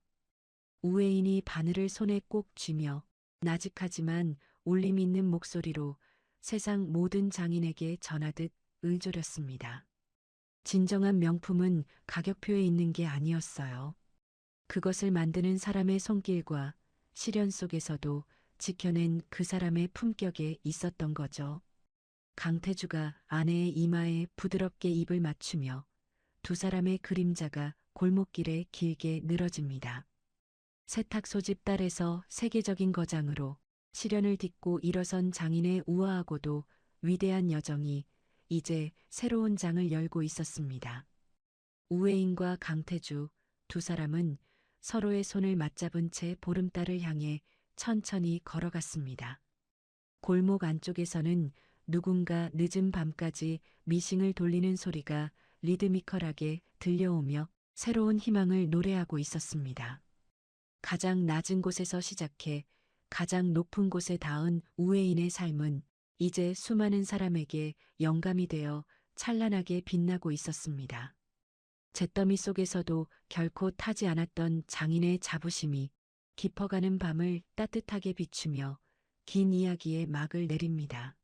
우회인이 바늘을 손에 꼭 쥐며 나직하지만 울림 있는 목소리로 세상 모든 장인에게 전하듯 을조렸습니다. 진정한 명품은 가격표에 있는 게 아니었어요. 그것을 만드는 사람의 손길과 시련 속에서도 지켜낸 그 사람의 품격에 있었던 거죠. 강태주가 아내의 이마에 부드럽게 입을 맞추며 두 사람의 그림자가 골목길에 길게 늘어집니다. 세탁 소집 딸에서 세계적인 거장으로 시련을 딛고 일어선 장인의 우아하고도 위대한 여정이 이제 새로운 장을 열고 있었습니다. 우회인과 강태주 두 사람은 서로의 손을 맞잡은 채 보름달을 향해 천천히 걸어갔습니다. 골목 안쪽에서는 누군가 늦은 밤까지 미싱을 돌리는 소리가 리드미컬하게 들려오며 새로운 희망을 노래하고 있었습니다. 가장 낮은 곳에서 시작해 가장 높은 곳에 닿은 우회인의 삶은 이제 수많은 사람에게 영감이 되어 찬란하게 빛나고 있었습니다. 잿더미 속에서도 결코 타지 않았던 장인의 자부심이 깊어가는 밤을 따뜻하게 비추며 긴 이야기에 막을 내립니다.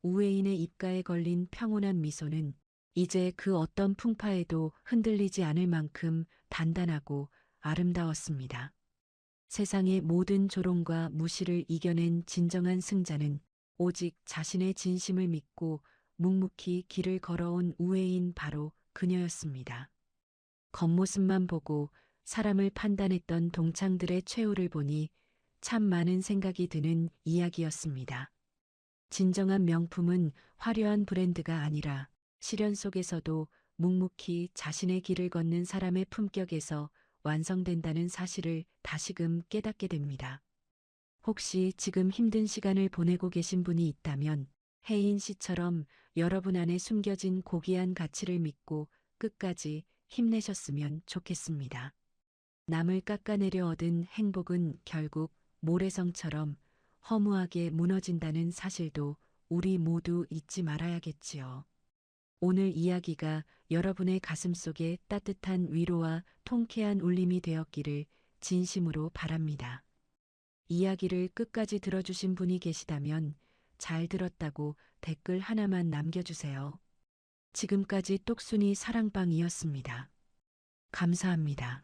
우회인의 입가에 걸린 평온한 미소는 이제 그 어떤 풍파에도 흔들리지 않을 만큼 단단하고 아름다웠습니다. 세상의 모든 조롱과 무시를 이겨낸 진정한 승자는 오직 자신의 진심을 믿고 묵묵히 길을 걸어온 우회인 바로 그녀였습니다. 겉모습만 보고 사람을 판단했던 동창들의 최후를 보니 참 많은 생각이 드는 이야기였습니다. 진정한 명품은 화려한 브랜드가 아니라 시련 속에서도 묵묵히 자신의 길을 걷는 사람의 품격에서 완성된다는 사실을 다시금 깨닫게 됩니다. 혹시 지금 힘든 시간을 보내고 계신 분이 있다면 혜인 씨처럼 여러분 안에 숨겨진 고귀한 가치를 믿고 끝까지 힘내셨으면 좋겠습니다. 남을 깎아내려 얻은 행복은 결국 모래성처럼 허무하게 무너진다는 사실도 우리 모두 잊지 말아야겠지요. 오늘 이야기가 여러분의 가슴속에 따뜻한 위로와 통쾌한 울림이 되었기를 진심으로 바랍니다. 이야기를 끝까지 들어주신 분이 계시다면 잘 들었다고 댓글 하나만 남겨주세요. 지금까지 똑순이 사랑방이었습니다. 감사합니다.